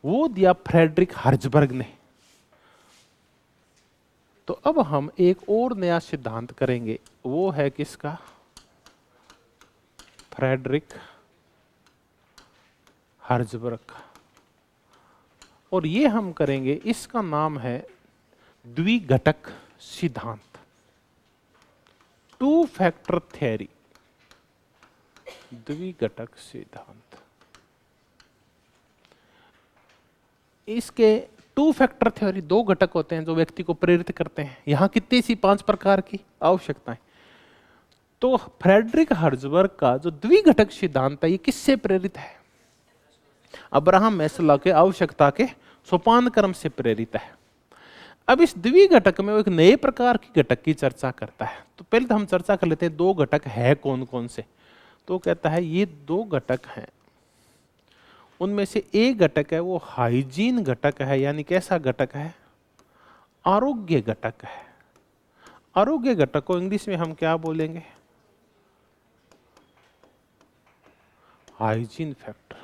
वो दिया फ्रेडरिक हर्ज़बर्ग ने। तो अब हम एक और नया सिद्धांत करेंगे, वो है किसका? फ्रेडरिक हर्ज़बर्ग का। और ये हम करेंगे, इसका नाम है द्विघटक सिद्धांत, 2 फैक्टर थ्योरी। द्विघटक सिद्धांत, इसके 2 फैक्टर थ्योरी, 2 घटक होते हैं जो व्यक्ति को प्रेरित करते हैं। यहां कितनी सी 5 प्रकार की आवश्यकताएं। तो फ्रेडरिक हर्ज़बर्ग का जो द्विघटक सिद्धांत है, ये किससे प्रेरित है? अब्राहम मैस्लो के आवश्यकता के सोपान क्रम से प्रेरित है। अब इस द्विघटक में वो एक नए प्रकार की घटक की चर्चा करता है। तो पहले तो हम चर्चा कर लेते हैं 2 घटक है कौन कौन से। तो कहता है ये 2 घटक हैं, उनमें से एक घटक है वो हाइजीन घटक है, यानी कैसा घटक है? आरोग्य घटक है। आरोग्य घटक को इंग्लिश में हम क्या बोलेंगे? Hygiene factor.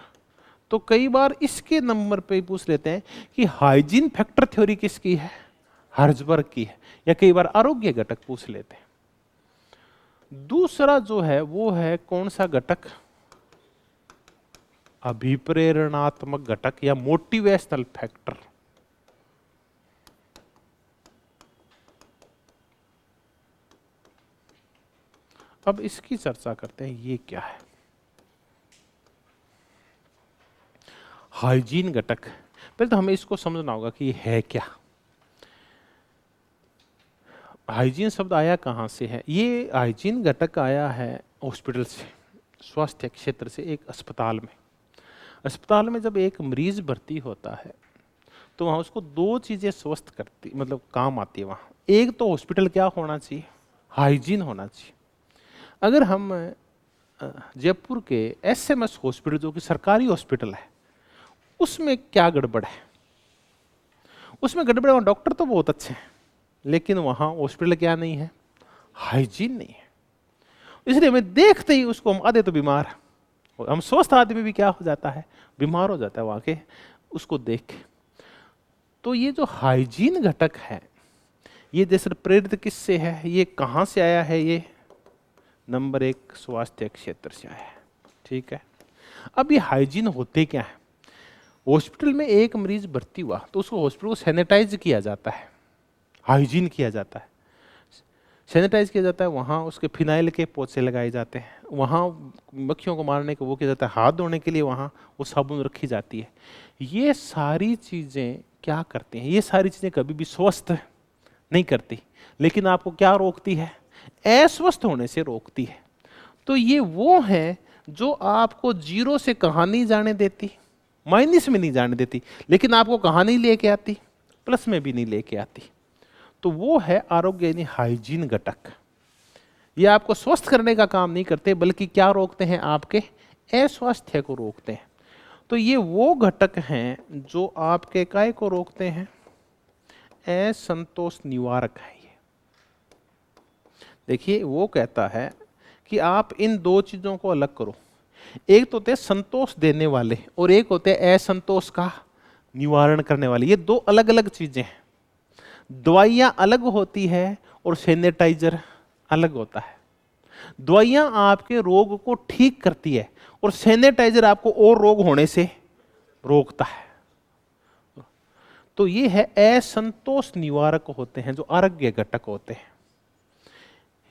तो कई बार इसके नंबर पे पूछ लेते हैं कि हाइजीन फैक्टर थ्योरी किसकी है? हर्ज़बर्ग की है। या कई बार आरोग्य घटक पूछ लेते हैं। दूसरा जो है वो है कौन सा घटक? अभिप्रेरणात्मक घटक या मोटिवेशनल फैक्टर। अब इसकी चर्चा करते हैं, ये क्या है? हाइजीन घटक। पहले तो हमें इसको समझना होगा कि ये है क्या। हाइजीन शब्द आया कहाँ से है? ये हाइजीन घटक आया है हॉस्पिटल से, स्वास्थ्य क्षेत्र से, एक अस्पताल में। अस्पताल में जब एक मरीज भर्ती होता है तो वहाँ उसको 2 चीज़ें स्वस्थ करती, मतलब काम आती है वहाँ। एक तो हॉस्पिटल क्या होना चाहिए? हाइजीन होना चाहिए। अगर हम जयपुर के SMS हॉस्पिटल, जो कि सरकारी हॉस्पिटल है, उसमें क्या गड़बड़ है? उसमें गड़बड़ है, डॉक्टर तो बहुत अच्छे हैं, लेकिन वहाँ हॉस्पिटल क्या नहीं है? हाइजीन नहीं है। इसलिए हमें देखते ही उसको हम आधे तो बीमार, और हम स्वस्थ आदमी भी क्या हो जाता है? बीमार हो जाता है वहाँ के उसको देख के। तो ये जो हाइजीन घटक है, ये जैसे प्रेरित किससे है? ये कहाँ से आया है? ये नंबर 1 स्वास्थ्य क्षेत्र से आया है। ठीक है। अब ये हाइजीन होते क्या है? हॉस्पिटल में एक मरीज भर्ती हुआ तो उसको हॉस्पिटल को सैनिटाइज किया जाता है, हाइजीन किया जाता है। सैनिटाइज किया जाता है, वहाँ उसके फिनाइल के पोछे लगाए जाते हैं, वहाँ मक्खियों को मारने को वो किया जाता है, हाथ धोने के लिए वहाँ वो साबुन रखी जाती है। ये सारी चीज़ें क्या करती हैं? ये सारी चीज़ें कभी भी स्वस्थ नहीं करती, लेकिन आपको क्या रोकती है? अस्वस्थ होने से रोकती है। तो ये वो है जो आपको जीरो से कहाँ नहीं जाने देती, माइनस में नहीं जाने देती, लेकिन आपको कहाँ नहीं लेके आती, प्लस में भी नहीं लेके आती। तो वो है आरोग्य यानी हाइजीन घटक। ये आपको स्वस्थ करने का काम नहीं करते, बल्कि क्या रोकते हैं? आपके अस्वास्थ्य को रोकते हैं। तो ये वो घटक हैं जो आपके काय को रोकते हैं? असंतोष निवारक है ये। देखिए, वो कहता है कि आप इन दो चीजों को अलग करो। एक तो होते हैं संतोष देने वाले और एक होते हैं असंतोष का निवारण करने वाले। ये दो अलग अलग चीजें हैं। दवाइयां अलग होती है और सैनिटाइजर अलग होता है। दवाइयां आपके रोग को ठीक करती है और सैनिटाइजर आपको और रोग होने से रोकता है। तो ये है असंतोष निवारक होते हैं, जो आरोग्य घटक होते हैं।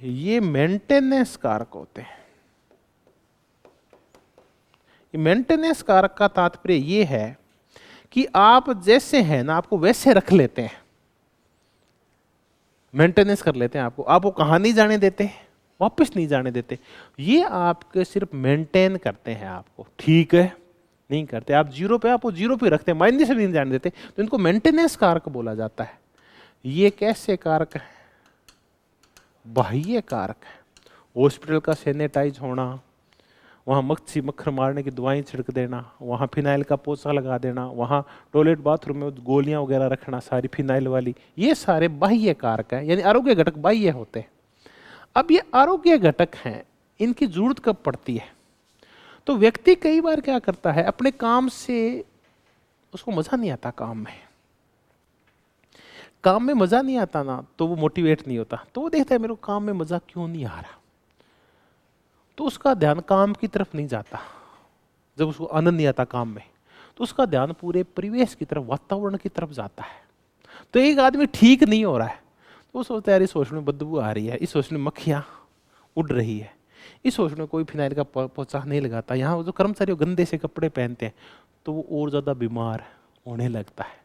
ये मेंटेनेंस कारक होते हैं। मेंटेनेंस कारक का तात्पर्य ये है कि आप जैसे हैं ना, आपको वैसे रख लेते हैं, मेंटेनेंस कर लेते हैं आपको कहां नहीं जाने देते, वापस नहीं जाने देते। ये आपके सिर्फ मेंटेन करते हैं, आपको ठीक है नहीं करते। आप जीरो पे, आपको जीरो पे रखते हैं, माइनस से नहीं जाने देते, तो इनको मेंटेनेंस कारक बोला जाता है। ये कैसे कारक है? बाह्य कारक है। हॉस्पिटल का सैनिटाइज होना, वहाँ मक्खी मक्खर मारने की दवाएं छिड़क देना, वहाँ फिनाइल का पोछा लगा देना, वहाँ टॉयलेट बाथरूम में गोलियां वगैरह रखना सारी फिनाइल वाली, ये सारे बाह्य कारक हैं, यानी आरोग्य घटक बाह्य होते हैं। अब ये आरोग्य घटक हैं, इनकी जरूरत कब पड़ती है? तो व्यक्ति कई बार क्या करता है, अपने काम से उसको मजा नहीं आता, काम में मजा नहीं आता ना, तो वो मोटिवेट नहीं होता। तो वो देखता है मेरे को काम में मजा क्यों नहीं आ रहा, तो उसका ध्यान काम की तरफ नहीं जाता। जब उसको आनंद नहीं आता काम में, तो उसका ध्यान पूरे परिवेश की तरफ, वातावरण की तरफ जाता है। तो एक आदमी ठीक नहीं हो रहा है, तो वो सोचता है यार इस हॉस्पिटल में बदबू आ रही है, इस हॉस्पिटल में मक्खियां उड़ रही है, इस हॉस्पिटल में कोई फिनाइल का पोछा नहीं लगाता, यहाँ जो कर्मचारी गंदे से कपड़े पहनते हैं, तो वो और ज्यादा बीमार होने लगता है।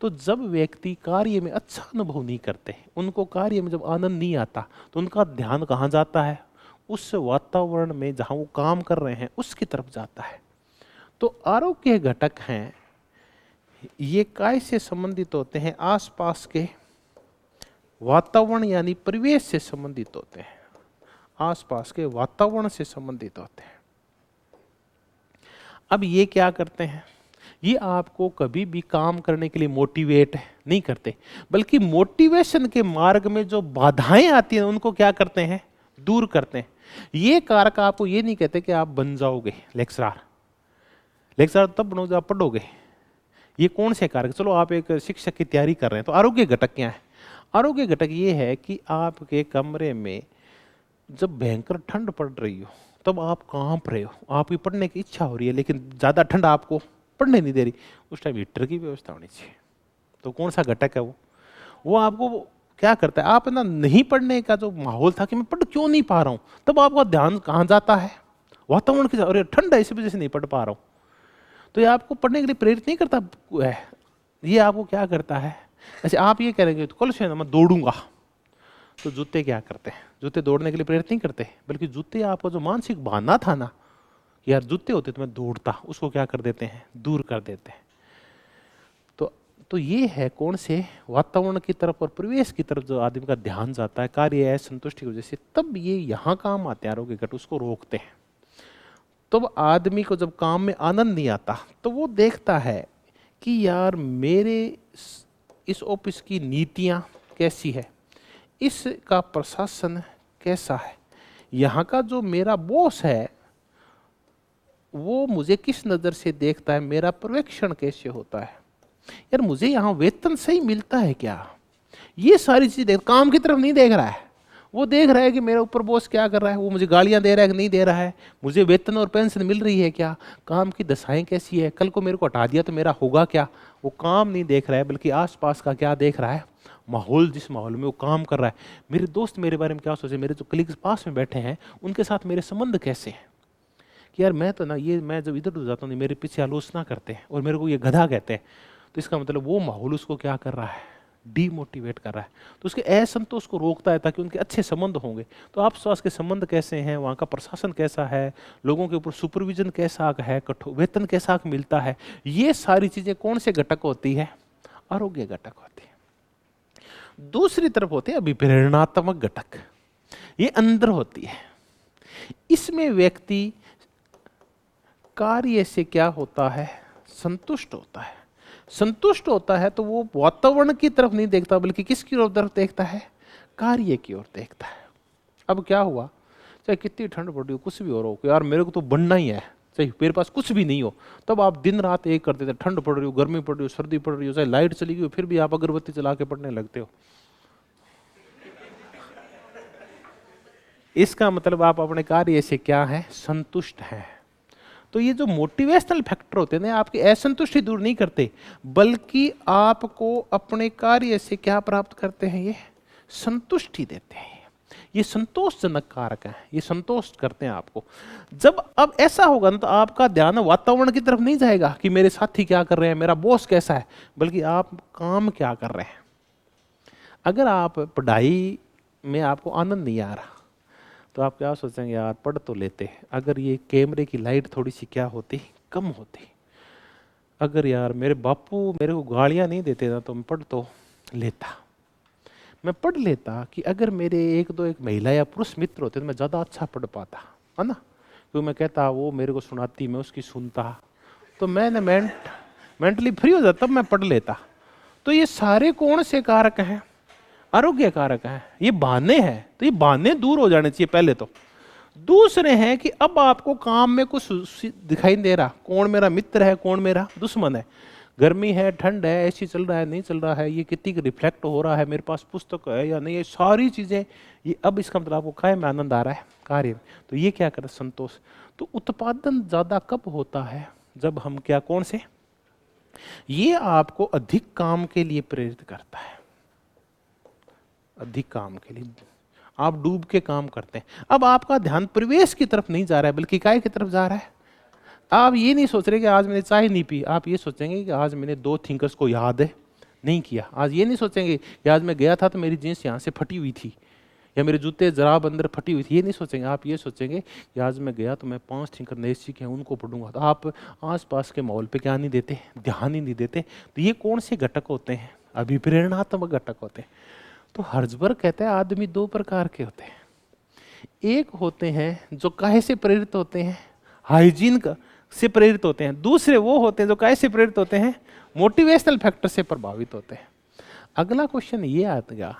तो जब व्यक्ति कार्य में अच्छा अनुभव नहीं करते, उनको कार्य में जब आनंद नहीं आता, तो उनका ध्यान कहाँ जाता है? उस वातावरण में जहां वो काम कर रहे हैं उसकी तरफ जाता है। तो आरोग्य घटक हैं, ये काय से संबंधित होते हैं? आसपास के वातावरण यानी परिवेश से संबंधित होते हैं, आसपास के वातावरण से संबंधित होते हैं। अब ये क्या करते हैं? ये आपको कभी भी काम करने के लिए मोटिवेट नहीं करते, बल्कि मोटिवेशन के मार्ग में जो बाधाएं आती हैं उनको क्या करते हैं? दूर करते हैं। ये कारक आपको ये नहीं कहते कि आप बन जाओगे लेक्चरर तब बनोगे आप पढ़ोगे। ये कौन से कारक? चलो आप एक शिक्षक की तैयारी कर रहे हैं, तो आरोग्य घटक क्या है? आरोग्य घटक ये है कि आपके कमरे में जब भयंकर ठंड पड़ रही हो, तब आप कांप रहे हो, आपकी पढ़ने की इच्छा हो रही है, लेकिन ज्यादा ठंड आपको पढ़ने नहीं दे रही, उस टाइम हीटर की व्यवस्था होनी चाहिए। तो कौन सा घटक है वो आपको क्या करता है? आप ना नहीं पढ़ने का जो माहौल था कि मैं पढ़ क्यों नहीं पा रहा हूं, तब आपका ध्यान कहां जाता है? वातावरण की, अरे ठंड है इस वजह से नहीं पढ़ पा रहा हूं। तो ये आपको पढ़ने के लिए प्रेरित नहीं करता है, ये आपको क्या करता है? ऐसे आप ये करेंगे तो कल से ना मैं दौड़ूंगा, तो जूते क्या करते हैं? जूते दौड़ने के लिए प्रेरित नहीं करते, बल्कि जूते आपको जो मानसिक बहाना था ना, यार जूते होते तो मैं दौड़ता, उसको क्या कर देते हैं? दूर कर देते हैं। तो ये है कौन से? वातावरण की तरफ और परिवेश की तरफ जो आदमी का ध्यान जाता है कार्य है संतुष्टि की वजह से, तब ये यहाँ काम आते हैं आरोग्य घटक, उसको रोकते हैं। तो आदमी को जब काम में आनंद नहीं आता, तो वो देखता है कि यार मेरे इस ऑफिस की नीतियाँ कैसी है, इसका प्रशासन कैसा है, यहाँ का जो मेरा बॉस है वो मुझे किस नज़र से देखता है, मेरा पर्यवेक्षण कैसे होता है, यार मुझे यहाँ वेतन सही मिलता है क्या, ये सारी चीजें देख, काम की तरफ नहीं देख रहा है, वो देख रहा है कि मेरे ऊपर बॉस क्या कर रहा है, वो मुझे गालियां दे रहा है कि नहीं दे रहा है, मुझे वेतन और पेंशन मिल रही है क्या, काम की दशाएं कैसी है, कल को मेरे को हटा दिया तो मेरा होगा क्या। वो काम नहीं देख रहा है बल्कि आसपास का क्या देख रहा है, माहौल, जिस माहौल में वो काम कर रहा है। मेरे दोस्त मेरे बारे में क्या सोचे, मेरे जो कलीग्स पास में बैठे हैं उनके साथ मेरे संबंध कैसे हैं, कि यार मैं तो ना, ये मैं जब इधर उधर जाता हूँ मेरे पीछे आलोचना करते हैं और मेरे को ये गधा कहते हैं। तो इसका मतलब वो माहौल उसको क्या कर रहा है, डीमोटिवेट कर रहा है। तो उसके असंतोष को रोकता है ताकि उनके अच्छे संबंध होंगे। तो आप स्वास्थ्य के संबंध कैसे हैं, वहाँ का प्रशासन कैसा है, लोगों के ऊपर सुपरविजन कैसा है, कठोर वेतन कैसा मिलता है, ये सारी चीजें कौन से घटक होती है, आरोग्य घटक होती है। दूसरी तरफ होते हैं अभिप्रेरणात्मक घटक, ये अंदर होती है। इसमें व्यक्ति कार्य से क्या होता है, संतुष्ट होता है। संतुष्ट होता है तो वो वातावरण की तरफ नहीं देखता बल्कि किसकी ओर तरफ देखता है, कार्य की ओर देखता है। अब क्या हुआ, चाहे कितनी ठंड पड़ रही हो, कुछ भी हो रहा हो, यार मेरे को तो बनना ही है, चाहे मेरे पास कुछ भी नहीं हो, तब आप दिन रात एक कर देते। ठंड पड़ रही हो, गर्मी पड़ रही हो, सर्दी पड़ रही हो, चाहे लाइट चली गई हो, फिर भी आप अगरबत्ती चला के पढ़ने लगते हो। इसका मतलब आप अपने कार्य से क्या है, संतुष्ट हैं। तो ये जो मोटिवेशनल फैक्टर होते हैं ना, आपकी असंतुष्टि दूर नहीं करते बल्कि आपको अपने कार्य से क्या प्राप्त करते हैं, ये संतुष्टि देते हैं। ये संतोषजनक कारक है, ये संतोष करते हैं आपको। जब अब ऐसा होगा ना तो आपका ध्यान वातावरण की तरफ नहीं जाएगा कि मेरे साथी क्या कर रहे हैं, मेरा बॉस कैसा है, बल्कि आप काम क्या कर रहे हैं। अगर आप पढ़ाई में आपको आनंद नहीं आ रहा तो आप क्या सोचेंगे, यार पढ़ तो लेते, अगर ये कैमरे की लाइट थोड़ी सी क्या होती, कम होती, अगर यार मेरे बापू मेरे को गालियाँ नहीं देते ना तो मैं पढ़ तो लेता, मैं पढ़ लेता कि अगर मेरे एक महिला या पुरुष मित्र होते तो मैं ज़्यादा अच्छा पढ़ पाता, है ना। क्योंकि मैं कहता वो मेरे को सुनाती, मैं उसकी सुनता, तो मैं ना मेंटली फ्री हो जाता, तब मैं पढ़ लेता। तो ये सारे कौन से कारक हैं, आरोग्य कारक है। ये बहाने हैं, तो ये बहाने दूर हो जाने चाहिए पहले तो। दूसरे हैं कि अब आपको काम में कुछ दिखाई दे रहा, कौन मेरा मित्र है, कौन मेरा दुश्मन है, गर्मी है, ठंड है, ऐसी चल रहा है, नहीं चल रहा है, ये कितनी रिफ्लेक्ट हो रहा है, मेरे पास पुस्तक है या नहीं, ये सारी चीजें, ये अब इसका मतलब आपको काय में आनंद आ रहा है, कार्य में। तो ये क्या करता है, संतोष। तो उत्पादन ज्यादा कब होता है, जब हम क्या, कौन से, ये आपको अधिक काम के लिए प्रेरित करता है, अधिक काम के लिए आप डूब के काम करते हैं। अब आपका ध्यान परिवेश की तरफ नहीं जा रहा है बल्कि काय की तरफ जा रहा है। आप ये नहीं सोच रहे कि आज मैंने चाय नहीं पी, आप ये सोचेंगे कि आज मैंने 2 थिंकर्स को याद है नहीं किया। आज ये नहीं सोचेंगे कि आज मैं गया था तो मेरी जींस यहाँ से फटी हुई थी या मेरे जूते जराब अंदर फटी हुई थी, ये नहीं सोचेंगे। आप ये सोचेंगे कि आज मैं गया तो मैं 5 थिंकर नए सीखे हैं, उनको पढ़ूंगा। तो आप आसपास के माहौल पे क्या नहीं देते, ध्यान ही नहीं देते। तो ये कौन से घटक होते हैं, अभिप्रेरणात्मक घटक होते हैं। तो हर्जबर्ग कहते हैं आदमी 2 प्रकार के होते हैं। एक होते हैं जो काहे से प्रेरित होते हैं, हाइजीन से प्रेरित होते हैं। दूसरे वो होते हैं जो काहे से प्रेरित होते हैं, मोटिवेशनल फैक्टर से प्रभावित होते हैं। अगला क्वेश्चन ये आता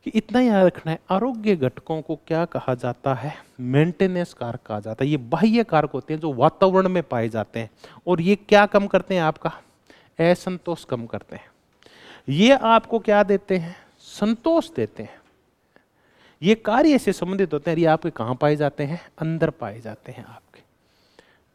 कि इतना याद रखना है, आरोग्य घटकों को क्या कहा जाता है, मेंटेनेंस कारक कहा जाता है। ये बाह्य कारक होते हैं जो वातावरण में पाए जाते हैं और ये क्या कम करते हैं, आपका असंतोष कम करते हैं। ये आपको क्या देते हैं, संतोष देते हैं। ये कार्य से संबंधित होते हैं। ये आपके कहाँ पाए जाते हैं, अंदर पाए जाते हैं आपके,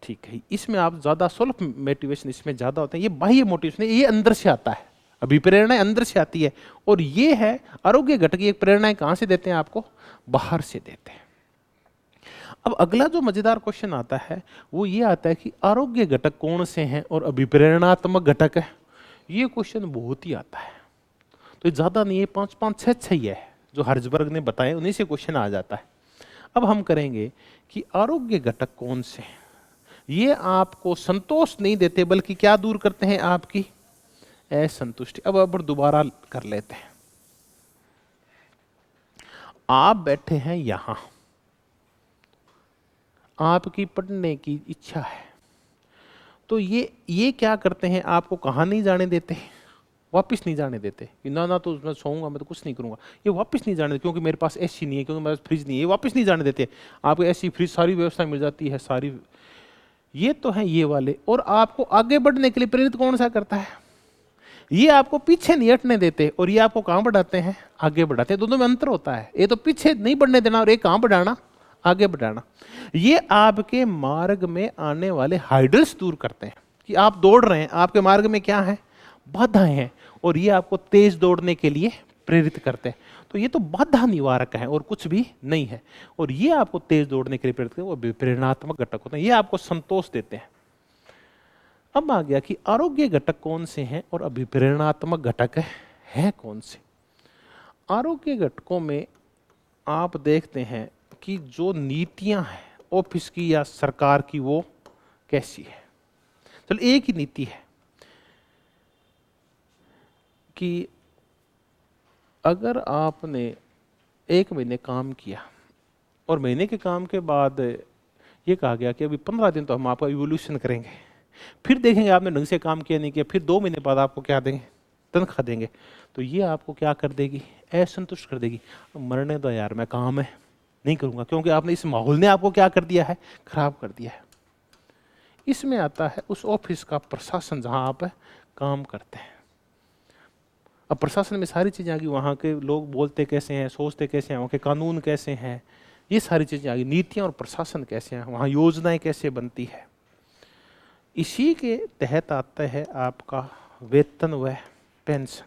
ठीक है। इसमें आप ज्यादा सेल्फ मोटिवेशन इसमें ज्यादा होते हैं। ये बाह्य मोटिवेशन ये अंदर से आता है, अभिप्रेरणा अंदर से आती है। और ये है आरोग्य घटक, ये प्रेरणाएं कहाँ से देते हैं आपको, बाहर से देते हैं। अब अगला जो मजेदार क्वेश्चन आता है वो ये आता है कि आरोग्य घटक कौन से हैं और अभिप्रेरणात्मक घटक है। ये क्वेश्चन बहुत ही आता है, तो ज्यादा नहीं है, 5 6 ही है जो हर्जबर्ग ने बताए, उन्हीं से क्वेश्चन आ जाता है। अब हम करेंगे कि आरोग्य घटक कौन से हैं। ये आपको संतोष नहीं देते बल्कि क्या दूर करते हैं, आपकी असंतुष्टि। अब दोबारा कर लेते हैं। आप बैठे हैं यहां, आपकी पढ़ने की इच्छा है, तो ये क्या करते हैं, आपको कहाँ नहीं जाने देते, वापस नहीं जाने देते कि ना तो मैं सोऊंगा, मैं तो कुछ नहीं करूंगा। ये वापस नहीं जाने देते क्योंकि मेरे पास एसी नहीं है, क्योंकि मेरे पास फ्रिज नहीं है। ये वापस नहीं जाने देते, आपको एसी फ्रिज सारी व्यवस्था मिल जाती है सारी। ये तो है ये वाले। और आपको आगे बढ़ने के लिए प्रेरित कौन सा करता है, ये आपको पीछे नहीं हटने देते और ये आपको कहाँ बढ़ाते हैं, आगे बढ़ाते हैं। दोनों में अंतर होता है, ये तो पीछे नहीं बढ़ने देना और ये कहाँ बढ़ाना, आगे बढ़ाना। ये आपके मार्ग में आने वाले हाइडल्स दूर करते हैं कि आप दौड़ रहे हैं, आपके मार्ग में क्या है, बाधाएं हैं, और ये आपको तेज दौड़ने के लिए प्रेरित करते हैं। तो ये तो बाधा निवारक है और कुछ भी नहीं है, और ये आपको तेज दौड़ने के लिए प्रेरित करते हैं, वो प्रेरणात्मक घटक होते हैं, ये आपको संतोष देते हैं। अब आ गया कि आरोग्य घटक कौन से हैं और अभिप्रेरणात्मक घटक हैं कौन से। आरोग्य घटकों में आप देखते हैं कि जो नीतियां हैं ऑफिस की या सरकार की वो कैसी है। चलो एक ही नीति है कि अगर आपने 1 महीने काम किया और महीने के काम के बाद ये कहा गया कि अभी 15 दिन तो हम आपका इवोल्यूशन करेंगे, फिर देखेंगे आपने ढंग से काम किया नहीं किया, फिर 2 महीने बाद आपको क्या देंगे, तनख्वाह देंगे, तो ये आपको क्या कर देगी, असंतुष्ट कर देगी। मरने दो यार, मैं काम है नहीं करूंगा, क्योंकि आपने इस माहौल ने आपको क्या कर दिया है, खराब कर दिया है। इसमें आता है उस ऑफिस का प्रशासन जहां आप काम करते हैं। अब प्रशासन में सारी चीजें आ गई, वहां के लोग बोलते कैसे हैं, सोचते कैसे हैं, वहां के कानून कैसे हैं, ये सारी चीजें आ गई। नीतियां और प्रशासन कैसे हैं, वहां योजनाएं कैसे बनती है। इसी के तहत आता है आपका वेतन व पेंशन।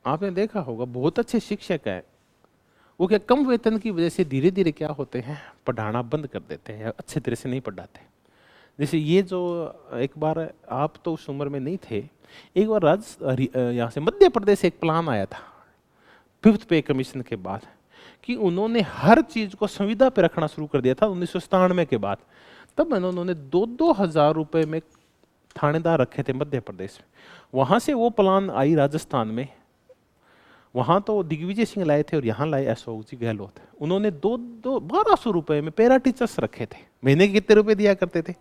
आपने देखा होगा बहुत अच्छे शिक्षक हैं, वो क्या कम वेतन की वजह से धीरे धीरे क्या होते हैं, पढ़ाना बंद कर देते हैं या अच्छे तरह से नहीं पढ़ाते। जैसे ये जो एक बार, आप तो उस उम्र में नहीं थे, एक बार यहाँ से मध्य प्रदेश से एक प्लान आया था 5th पे कमीशन के बाद, कि उन्होंने हर चीज को संविदा पे रखना शुरू कर दिया था 1997 के बाद। तब उन्होंने 2-2 हजार रुपए में थानेदार रखे थे मध्य प्रदेश में। वहां से वो प्लान आई राजस्थान में, वहां तो दिग्विजय सिंह लाए थे और यहाँ लाए अशोक जी गहलोत। उन्होंने 1200 रुपए में पैरा टीचर्स रखे थे। महीने के कितने रुपए दिया करते थे,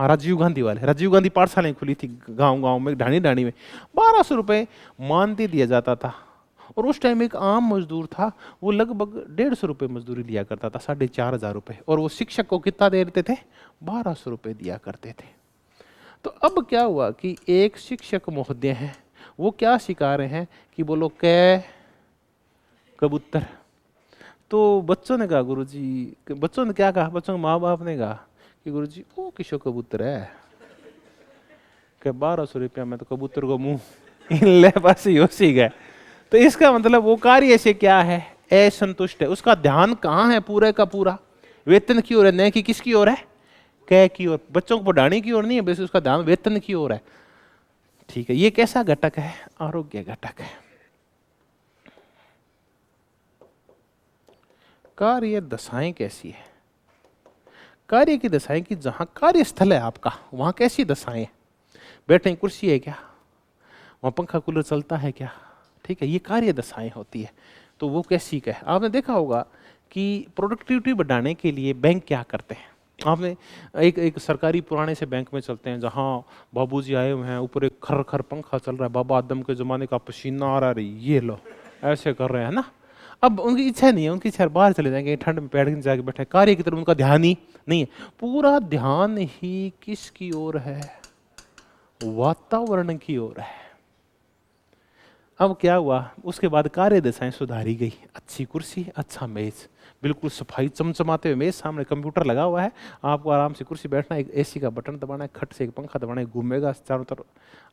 राजीव गांधी वाले, राजीव गांधी पाठशालाएं खुली थी गांव गांव में, ढाणी ढाणी में 1200 रुपए मानदेय दिया जाता था। और उस टाइम एक आम मजदूर था, वो लगभग 150 रुपए मजदूरी लिया करता था, 4500 रुपए, और वो शिक्षक को कितना दे देते थे, 1200 रुपए दिया करते थे। तो अब क्या हुआ कि एक शिक्षक महोदय हैं, वो क्या सिखा रहे हैं कि बोलो कै कबूतर। तो बच्चों ने कहा गुरुजी, बच्चों ने क्या कहा, बच्चों के माँ बाप ने कहा कि गुरुजी ओ किशोर कबूतर है, कि 1200 रुपया में तो कबूतर को मुंह ले पास ही हो सी गए। तो इसका मतलब वो कार्य से क्या है, असंतुष्ट है। उसका ध्यान कहाँ है, पूरे का पूरा वेतन की ओर है, न कि किसकी ओर है, कै की ओर, बच्चों को पढ़ाने की ओर नहीं है, बस उसका ध्यान वेतन की ओर है। ठीक है, ये कैसा घटक है, आरोग्य घटक है। कार्य दशाएं कैसी है, कार्य की दशाएं कि जहां कार्यस्थल है आपका वहां कैसी दशाएं है, बैठने की कुर्सी है क्या, वहां पंखा कूलर चलता है क्या, ठीक है, ये कार्य दशाएं होती है। तो वो कैसी का है। आपने देखा होगा कि प्रोडक्टिविटी बढ़ाने के लिए बैंक क्या करते हैं। आपने एक सरकारी पुराने से बैंक में चलते हैं जहाँ बाबूजी आए हुए हैं, ऊपर एक खर खर पंखा चल रहा है, बाबा आदम के ज़माने का पसीना आ रहा है, ये लो ऐसे कर रहे हैं ना। अब उनकी इच्छा नहीं है, उनकी इच्छा बाहर चले जाएंगे, ठंड में पेड़ के नीचे जाके बैठे, कार्य की तरफ उनका ध्यान ही नहीं है। पूरा ध्यान ही किसकी ओर है, वातावरण की ओर है। अब क्या हुआ, उसके बाद कार्य दशाएं सुधारी गई, अच्छी कुर्सी, अच्छा मेज, बिल्कुल सफाई चमचमाते हुए मेज, सामने कंप्यूटर लगा हुआ है, आपको आराम से कुर्सी बैठना, एक एसी का बटन दबाना है, खट से एक पंखा दबाना है, घूमेगा चारों तरफ।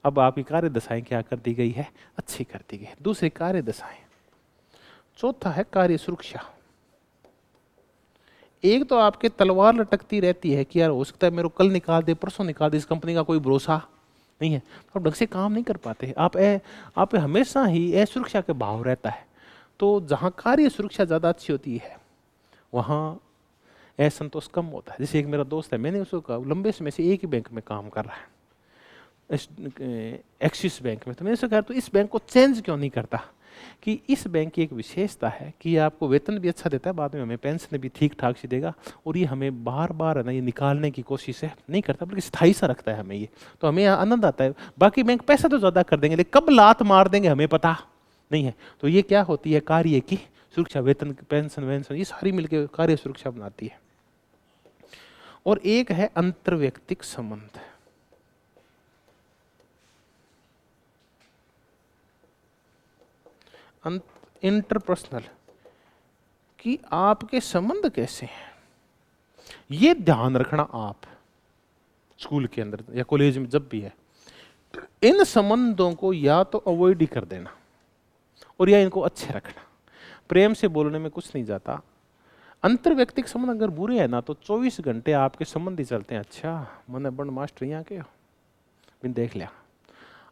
अब आपकी कार्य दशाएं क्या कर दी गई है, अच्छी कर दी गई। दूसरी कार्य दशाएं। चौथा है कार्य सुरक्षा। एक तो आपके तलवार लटकती रहती है कि यार हो सकता है मेरे को कल निकाल दे, परसों निकाल दे, इस कंपनी का कोई भरोसा नहीं है, तो आप ढंग से काम नहीं कर पाते, आप हमेशा ही असुरक्षा के भाव रहता है। तो जहाँ कार्य सुरक्षा ज़्यादा अच्छी होती है वहाँ असंतोष कम होता है। जैसे एक मेरा दोस्त है, मैंने उसको कहा, लंबे समय से एक ही बैंक में काम कर रहा है, एक्सिस बैंक में, तो मैंने उसको कहा तो इस बैंक को चेंज क्यों नहीं करता, कि इस बैंक की एक विशेषता है कि आपको वेतन भी अच्छा देता है, बाद में हमें पेंशन भी ठीक ठाक सी देगा, और ये हमें बार बार है ना ये निकालने की कोशिश है नहीं करता, बल्कि स्थायी सा रखता है हमें ये, तो हमें आनंद आता है। बाकी बैंक पैसा तो ज़्यादा कर देंगे, लेकिन कब लात मार देंगे हमें पता नहीं है। तो ये क्या होती है, कार्य की सुरक्षा, वेतन, पेंशन वेंशन, ये सारी मिलकर कार्य सुरक्षा बनाती है। और एक है अंतर्वैयक्तिक संबंध। इंटरपर्सनल, कि आपके संबंध कैसे हैं, ये ध्यान रखना आप स्कूल के अंदर या कॉलेज में जब भी है। इन संबंधों को या तो अवॉइड ही कर देना और या इनको अच्छे रखना। प्रेम से बोलने में कुछ नहीं जाता। अंतर व्यक्तिक संबंध अगर बुरे हैं ना तो 24 घंटे आपके संबंध ही चलते हैं। अच्छा मैंने बड़ मास्टर यहाँ के मैंने देख लिया।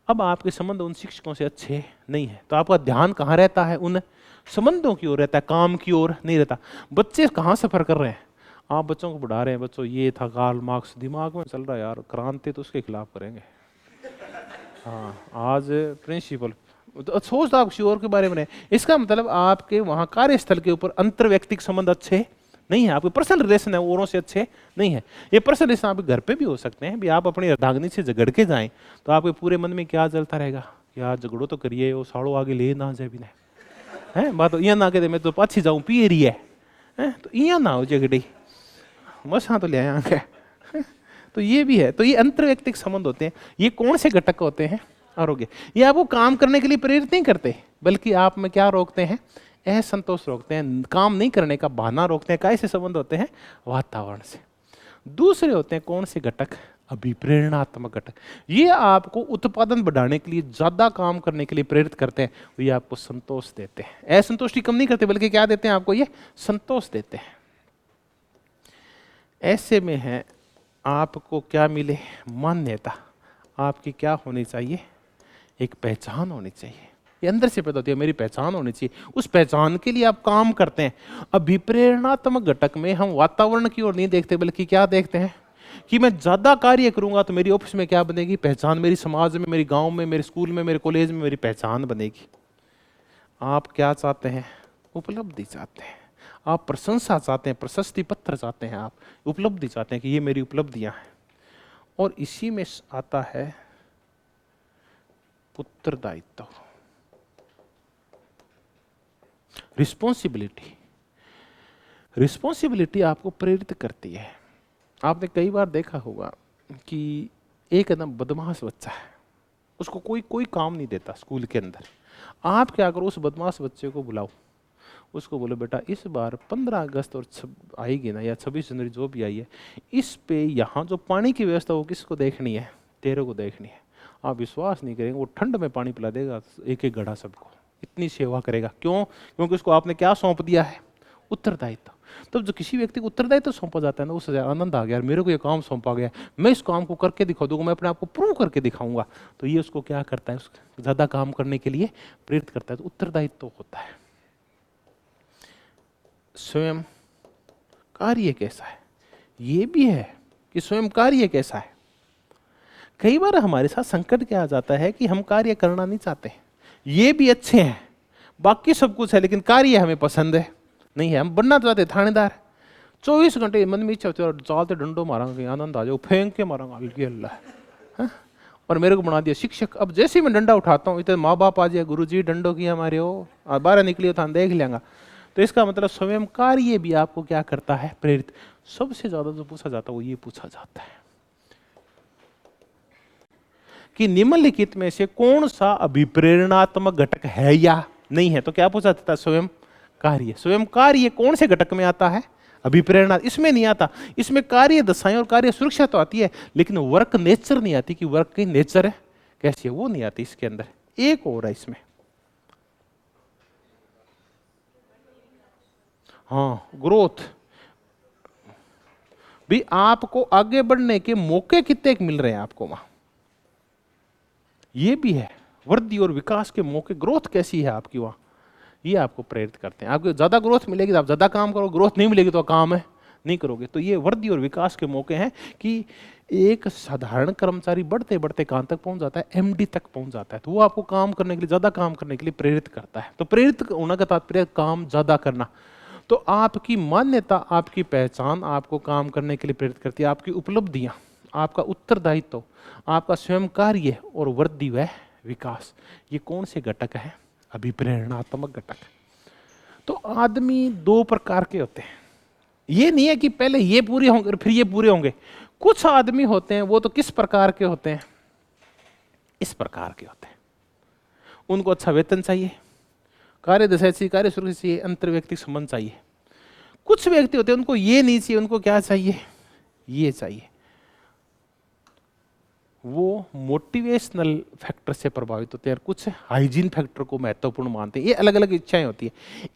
अब आपके संबंध उन शिक्षकों से अच्छे नहीं है तो आपका ध्यान कहाँ रहता है, उन संबंधों की ओर रहता है, काम की ओर नहीं रहता। बच्चे कहाँ सफर कर रहे हैं, आप बच्चों को पढ़ा रहे हैं, बच्चों ये था कार्ल मार्क्स, दिमाग में चल रहा है यार क्रांति तो उसके खिलाफ करेंगे। हाँ आज प्रिंसिपल तो सोचता आप किसी और के बारे में नहीं। इसका मतलब आपके वहाँ कार्यस्थल के ऊपर अंतर व्यक्तिक संबंध अच्छे नहीं है, आपके पर्सनल रिलेशन है औरों से अच्छे नहीं है। ये पर्सनल रिलेशन आपके घर पे भी हो सकते हैं। भी आप अपनी अर्धांगिनी से झगड़ के जाएं तो आपके पूरे मन में क्या चलता रहेगा, यार झगड़ो तो करिए, वो साड़ो आगे ले ना जाए भी है बात तो ना कहते मैं तो पाछी जाऊँ पी रही है तो यहाँ ना हो झगड़ी बस। हाँ तो ले आया क्या तो ये भी है। तो ये अंतर व्यक्तिक संबंध होते हैं। ये कौन से घटक होते हैं, आरोग्य। ये आपको काम करने के लिए प्रेरित नहीं करते बल्कि आप में क्या रोकते हैं, असंतोष रोकते हैं, काम नहीं करने का बहाना रोकते हैं। कैसे संबंध होते हैं, वातावरण से। दूसरे होते हैं कौन से घटक, अभिप्रेरणात्मक घटक। ये आपको उत्पादन बढ़ाने के लिए, ज्यादा काम करने के लिए प्रेरित करते हैं। ये आपको संतोष देते हैं, असंतोषी कम नहीं करते बल्कि क्या देते हैं आपको, ये संतोष देते हैं। ऐसे में है आपको क्या मिले, मान्यता। आपकी क्या होनी चाहिए, एक पहचान होनी चाहिए। ये अंदर से पैदा होती है, मेरी पहचान होनी चाहिए। उस पहचान के लिए आप काम करते हैं। अभिप्रेरणात्मक घटक में हम वातावरण की ओर नहीं देखते बल्कि क्या देखते हैं कि मैं ज्यादा कार्य करूंगा तो मेरी ऑफिस में क्या बनेगी, पहचान। मेरी समाज में, मेरे गांव में, मेरे स्कूल में, मेरे कॉलेज में मेरी पहचान बनेगी। आप क्या चाहते हैं, उपलब्धि चाहते हैं। आप प्रशंसा चाहते हैं, प्रशस्ति पत्र चाहते हैं, आप उपलब्धि चाहते हैं कि ये मेरी उपलब्धियां हैं। और इसी में आता है उत्तरदायित्व, रिस्पॉन्सिबिलिटी। रिस्पॉन्सिबिलिटी आपको प्रेरित करती है। आपने कई बार देखा होगा कि एक एकदम बदमाश बच्चा है, उसको कोई काम नहीं देता स्कूल के अंदर। आप क्या करो, उस बदमाश बच्चे को बुलाओ, उसको बोलो बेटा इस बार 15 अगस्त और आएगी ना, या 26 जनवरी जो भी आई है, इस पे यहाँ जो पानी की व्यवस्था वो किसको देखनी है, तेरे को देखनी है। आप विश्वास नहीं करेंगे, वो ठंड में पानी पिला देगा एक एक घड़ा सबको, इतनी सेवा करेगा। क्यों, क्योंकि उसको आपने क्या सौंप दिया है, उत्तरदायित्व। तब जो किसी व्यक्ति को उत्तरदायित्व सौंपा जाता है ना, उससे आनंद आ गया, मेरे को ये काम सौंपा गया, मैं इस काम को करके दिखा दूंगा, मैं अपने आप को प्रूव करके दिखाऊंगा। तो ये उसको क्या करता है, उसको ज्यादा काम करने के लिए प्रेरित करता है। तो उत्तरदायित्व होता है। स्वयं कार्य कैसा है, ये भी है कि स्वयं कार्य कैसा है। कई बार हमारे साथ संकट क्या आ जाता है कि हम कार्य करना नहीं चाहते। ये भी अच्छे हैं, बाकी सब कुछ है, लेकिन कार्य हमें पसंद है नहीं है। हम बनना चाहते थानेदार, 24 घंटे मन में इच्छा होती है और चालते डंडो मारांगे, आनंद आ जाओ, फेंक के मारांगा अल्लाह। और मेरे को बना दिया शिक्षक। अब जैसे ही मैं डंडा उठाता हूँ इतने माँ बाप आ जाए, गुरु जी डंडो किया हमारे हो, बारह निकली तो देख लेंगा। तो इसका मतलब स्वयं कार्य भी आपको क्या करता है, प्रेरित। सबसे ज्यादा जो पूछा जाता है वो ये पूछा जाता है कि निम्नलिखित में से कौन सा अभिप्रेरणात्मक घटक है या नहीं है। तो क्या पूछा जाता है, स्वयं कार्य। स्वयं कार्य कौन से घटक में आता है, अभिप्रेरणा इसमें नहीं आता। इसमें कार्य दशाएं और कार्य सुरक्षा तो आती है, लेकिन वर्क नेचर नहीं आती कि वर्क की नेचर है कैसी है, वो नहीं आती इसके अंदर। एक और है इसमें, हाँ, ग्रोथ भी। आपको आगे बढ़ने के मौके कितने मिल रहे हैं आपको वहां, ये भी है। वृद्धि और विकास के मौके, ग्रोथ कैसी है आपकी वहां, ये आपको प्रेरित करते हैं। आपको ज्यादा ग्रोथ मिलेगी तो आप ज्यादा काम करो, ग्रोथ नहीं मिलेगी तो काम है नहीं करोगे। तो ये वृद्धि और विकास के मौके हैं कि एक साधारण कर्मचारी बढ़ते बढ़ते कहां तक पहुंच जाता है, एमडी तक पहुंच जाता है। तो वो आपको काम करने के लिए, ज्यादा काम करने के लिए प्रेरित करता है। तो प्रेरित होने का तात्पर्य काम ज्यादा करना। तो आपकी मान्यता, आपकी पहचान आपको काम करने के लिए प्रेरित करती है। आपकी उपलब्धियां, आपका उत्तरदायित्व, आपका स्वयं कार्य और वृद्धि व विकास, ये कौन से घटक हैं, अभिप्रेरणात्मक घटक। तो आदमी दो प्रकार के होते हैं। ये नहीं है कि पहले ये पूरे होंगे फिर ये पूरे होंगे। कुछ आदमी होते हैं वो तो किस प्रकार के होते हैं, इस प्रकार के होते हैं। उनको अच्छा वेतन चाहिए, कार्य दशा चाहिए, कार्य सुरक्षा चाहिए, अंतर व्यक्तिक संबंध चाहिए। कुछ व्यक्ति होते हैं उनको ये नहीं चाहिए, उनको क्या चाहिए, ये चाहिए। वो मोटिवेशनल फैक्टर से प्रभावित होते हैं और कुछ हाइजीन फैक्टर को महत्वपूर्ण मानते हैं। ये अलग अलग इच्छाएं होती है।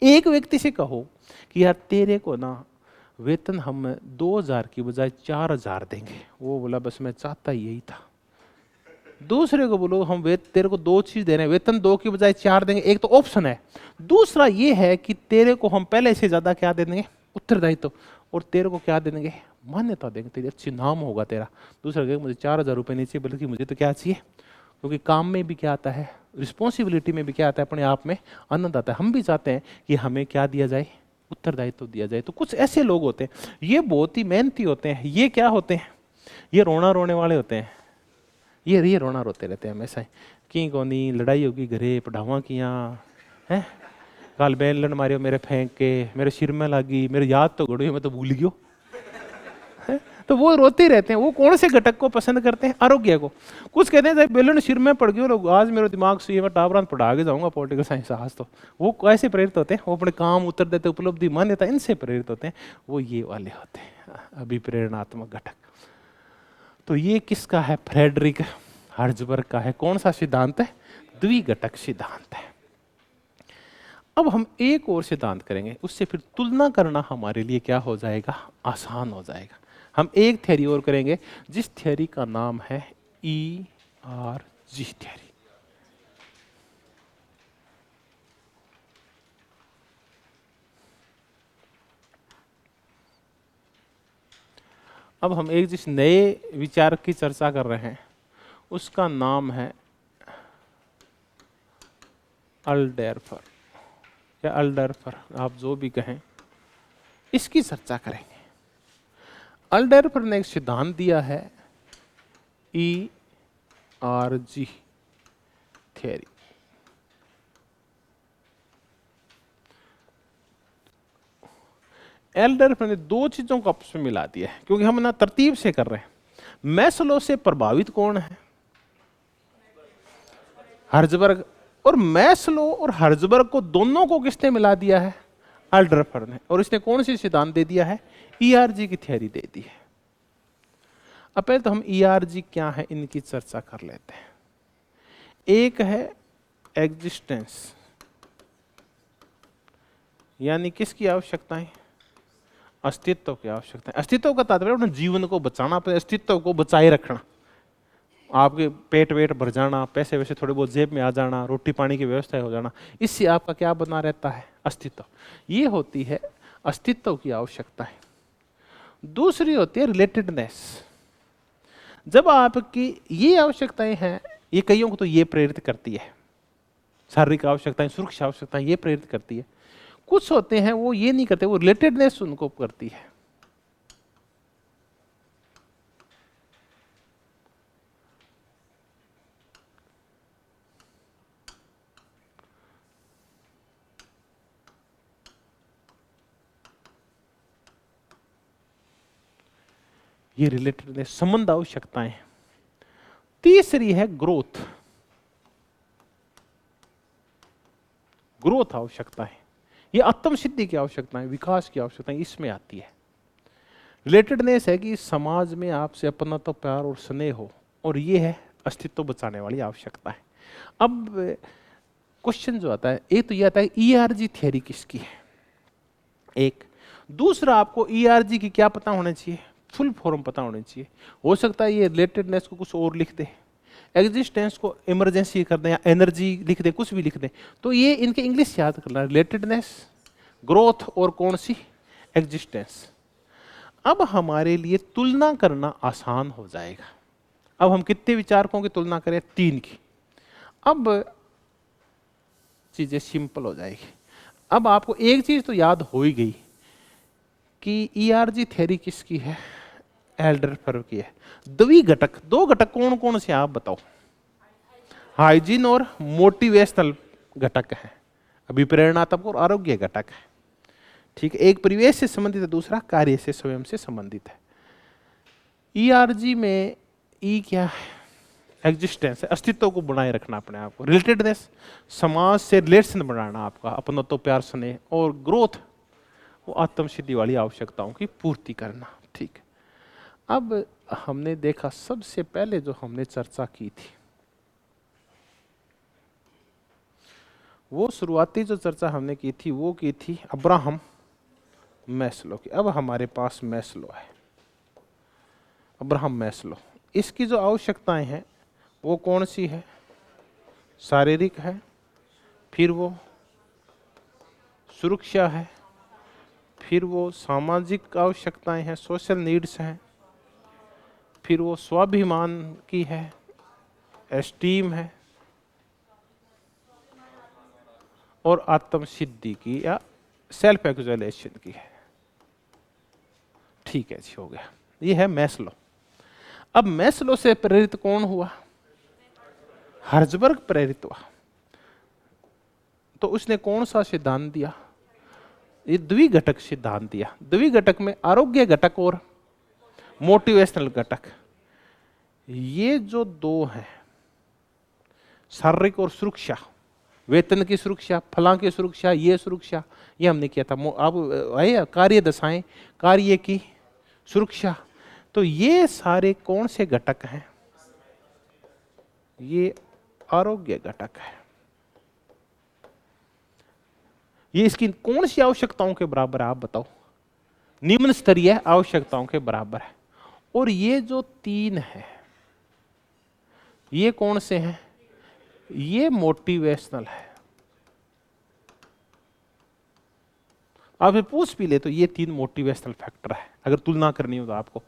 एक व्यक्ति से कहो कि यार तेरे को ना वेतन हम 2000 की बजाय 4000 देंगे, वो बोला बस मैं चाहता यही था। दूसरे को बोलो हम तेरे को 2 चीज दे रहे हैं, वेतन 2 की बजाय 4 देंगे, एक तो ऑप्शन है। दूसरा ये है कि तेरे को हम पहले से ज्यादा क्या दे देंगे, उत्तरदायित्व, और तेरे को क्या दे देंगे, मान्यता देंगे, तेरी अच्छी नाम होगा तेरा। दूसरा कहेगा मुझे 4000 रुपये नहीं चाहिए, बल्कि मुझे तो क्या चाहिए, क्योंकि काम में भी क्या आता है, रिस्पॉन्सिबिलिटी में भी क्या आता है, अपने आप में आनंद आता है। हम भी चाहते हैं कि हमें क्या दिया जाए, उत्तरदायित्व दिया जाए। तो कुछ ऐसे लोग होते हैं, ये बहुत ही मेहनती होते हैं। ये क्या होते हैं, ये रोना रोने वाले होते हैं। ये रोना रोते रहते हैं हमेशा कि कोनी लड़ाई होगी घरे, पढ़ावा किया है, काल बैलन मारियो मेरे फेंक के, मेरे सिर में लगी, मेरे याद तो घड़ो मैं तो भूल गयो। तो वो रोते रहते हैं। वो कौन से घटक को पसंद करते हैं, आरोग्य को। कुछ कहते हैं बेलन सिर में पड़ गयो, लोग आज मेरे दिमाग से मैं टावरान पढ़ा के जाऊंगा पॉलिटिकल साइंस आज। तो वो कैसे प्रेरित होते हैं, वो अपने काम उत्तर देते, उपलब्धि मान्यता, इनसे प्रेरित होते हैं। वो ये वाले होते हैं अभिप्रेरणात्मक घटक। तो ये किसका है, फ्रेडरिक हर्ज़बर्ग का है। कौन सा सिद्धांत है, द्विघटक सिद्धांत है। अब हम एक और सिद्धांत करेंगे, उससे फिर तुलना करना हमारे लिए क्या हो जाएगा, आसान हो जाएगा। हम एक थ्योरी और करेंगे जिस थ्योरी का नाम है ERG थ्योरी। अब हम एक जिस नए विचार की चर्चा कर रहे हैं उसका नाम है अल्डेरफर या अल्डरफर, आप जो भी कहें, इसकी चर्चा करेंगे। अल्डेरफर ने एक सिद्धांत दिया है ERG थ्योरी। एल्डरफर ने 2 चीजों को आपस में मिला दिया है, क्योंकि हम ना तरतीब से कर रहे हैं। मैस्लो से प्रभावित कौन है, हर्ज़बर्ग। और मैस्लो और हर्ज़बर्ग को दोनों को किसने मिला दिया है, अल्डरफर ने। और इसने कौन सी सिद्धांत दे दिया है, ERG की थ्योरी दे दी है। अब पहले तो हम ERG क्या है इनकी चर्चा कर लेते हैं। एक है एग्जिस्टेंस, यानी किसकी आवश्यकताएं, अस्तित्व की आवश्यकता है। अस्तित्व का तात्पर्य अपने जीवन को बचाना, अपने अस्तित्व को बचाए रखना, आपके पेट वेट भर जाना, पैसे वैसे थोड़े बहुत जेब में आ जाना, रोटी पानी की व्यवस्था हो जाना, इससे आपका क्या बना रहता है, अस्तित्व। ये होती है अस्तित्व की आवश्यकता है। दूसरी होती है रिलेटेडनेस। जब आपकी ये आवश्यकताएं हैं, ये कईयों को तो ये प्रेरित करती है, शारीरिक आवश्यकताएं, सुरक्षा आवश्यकताएं, ये प्रेरित करती है। कुछ होते हैं वो ये नहीं करते, वो रिलेटेडनेस उनको करती है। ये रिलेटेडनेस, संबंध आवश्यकताएं। तीसरी है ग्रोथ, ग्रोथ आवश्यकता है। ये आत्म सिद्धि की आवश्यकताएं, विकास की आवश्यकताएं इसमें आती है। रिलेटेडनेस है कि समाज में आपसे अपनात्व, प्यार और स्नेह हो, और ये है अस्तित्व बचाने वाली आवश्यकता है। अब क्वेश्चन जो आता है, एक तो ये आता है ERG थ्योरी किसकी है, एक। दूसरा आपको ERG की क्या पता होना चाहिए, फुल फॉर्म पता होना चाहिए। हो सकता है ये रिलेटेडनेस को कुछ और लिख दे, एग्जिस्टेंस को इमरजेंसी कर दें, या एनर्जी लिख दे, कुछ भी लिख दे। तो ये इनके इंग्लिश याद करना, रिलेटेडनेस, ग्रोथ और कौन सी, एग्जिस्टेंस। अब हमारे लिए तुलना करना आसान हो जाएगा। अब हम कितने विचारकों की तुलना करें, 3 की। अब चीजें सिंपल हो जाएगी। अब आपको एक चीज तो याद हो ही गई कि ERG थ्योरी किसकी है, एल्डरफर की है। द्विघटक, 2 घटक कौन कौन से आप बताओ, हाइजीन और मोटिवेशनल घटक है, अभिप्रेरणात्मक और आरोग्य घटक है। ठीक है, एक परिवेश से संबंधित है, दूसरा कार्य से, स्वयं से संबंधित है। ERG में E क्या है, एग्जिस्टेंस है, अस्तित्व को बनाए रखना अपने आप को। रिलेटेडनेस, समाज से रिलेशन बनाना आपका, अपनत्व, प्यार, स्नेह। और ग्रोथ, वो आत्म सिद्धि वाली आवश्यकताओं की पूर्ति करना। ठीक है, अब हमने देखा सबसे पहले जो हमने चर्चा की थी, वो शुरुआती जो चर्चा हमने की थी वो की थी अब्राहम मैस्लो की। अब हमारे पास मैस्लो है, अब्राहम मैस्लो। इसकी जो आवश्यकताएं हैं वो कौन सी है? शारीरिक है, फिर वो सुरक्षा है, फिर वो सामाजिक आवश्यकताएं हैं, सोशल नीड्स हैं, फिर वो स्वाभिमान की है, एस्टीम है, और आत्म सिद्धि की या सेल्फ एक्सुलेशन की है। ठीक है जी, हो गया। ये है मैस्लो। अब मैस्लो से प्रेरित कौन हुआ? हर्ज़बर्ग प्रेरित हुआ। तो उसने कौन सा सिद्धांत दिया? ये द्विघटक सिद्धांत दिया। द्विघटक में आरोग्य घटक और मोटिवेशनल घटक, ये जो दो हैं, शारीरिक और सुरक्षा, वेतन की सुरक्षा, फलां की सुरक्षा, ये सुरक्षा, ये हमने किया था। अब आए कार्य दशाएं, कार्य की सुरक्षा। तो ये सारे कौन से घटक हैं? ये आरोग्य घटक है। ये इसकी कौन सी आवश्यकताओं के बराबर है आप बताओ? निम्न स्तरीय आवश्यकताओं के बराबर है। और ये जो तीन है, ये कौन से हैं? ये मोटिवेशनल है। आप पूछ भी ले तो ये तीन मोटिवेशनल फैक्टर है, अगर तुलना करनी हो तो आपको।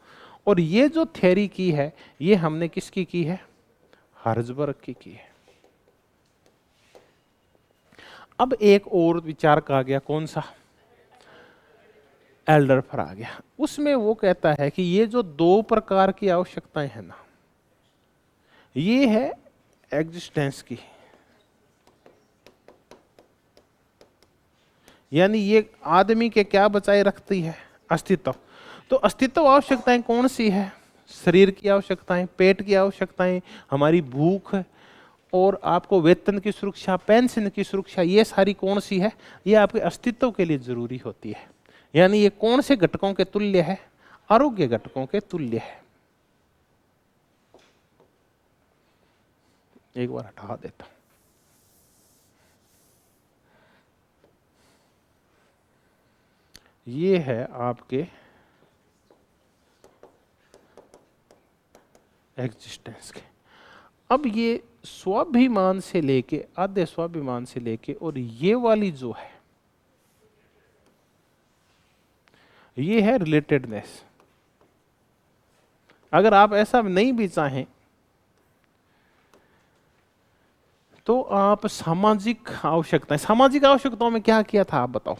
और ये जो थ्योरी की है, ये हमने किसकी की है? हर्ज़बर्ग की है। अब एक और विचार का आ गया, कौन सा? एल्डरफर आ गया। उसमें वो कहता है कि ये जो दो प्रकार की आवश्यकताएं हैं ना, ये है एग्जिस्टेंस की, यानी ये आदमी के क्या बचाए रखती है? अस्तित्व। तो अस्तित्व आवश्यकताएं कौन सी है? शरीर की आवश्यकताएं, पेट की आवश्यकताएं, हमारी भूख, और आपको वेतन की सुरक्षा, पेंशन की सुरक्षा, ये सारी कौन सी है? ये आपके अस्तित्व के लिए जरूरी होती है। यानी ये कौन से घटकों के तुल्य है? आरोग्य घटकों के तुल्य है। एक बार हटा देता हूं। ये है आपके एग्जिस्टेंस के। अब ये स्वाभिमान से लेके, आधे स्वाभिमान से लेके, और ये वाली जो है, ये है रिलेटेडनेस। अगर आप ऐसा नहीं भी चाहें तो आप सामाजिक आवश्यकताएं, सामाजिक आवश्यकताओं में क्या किया था आप बताओ?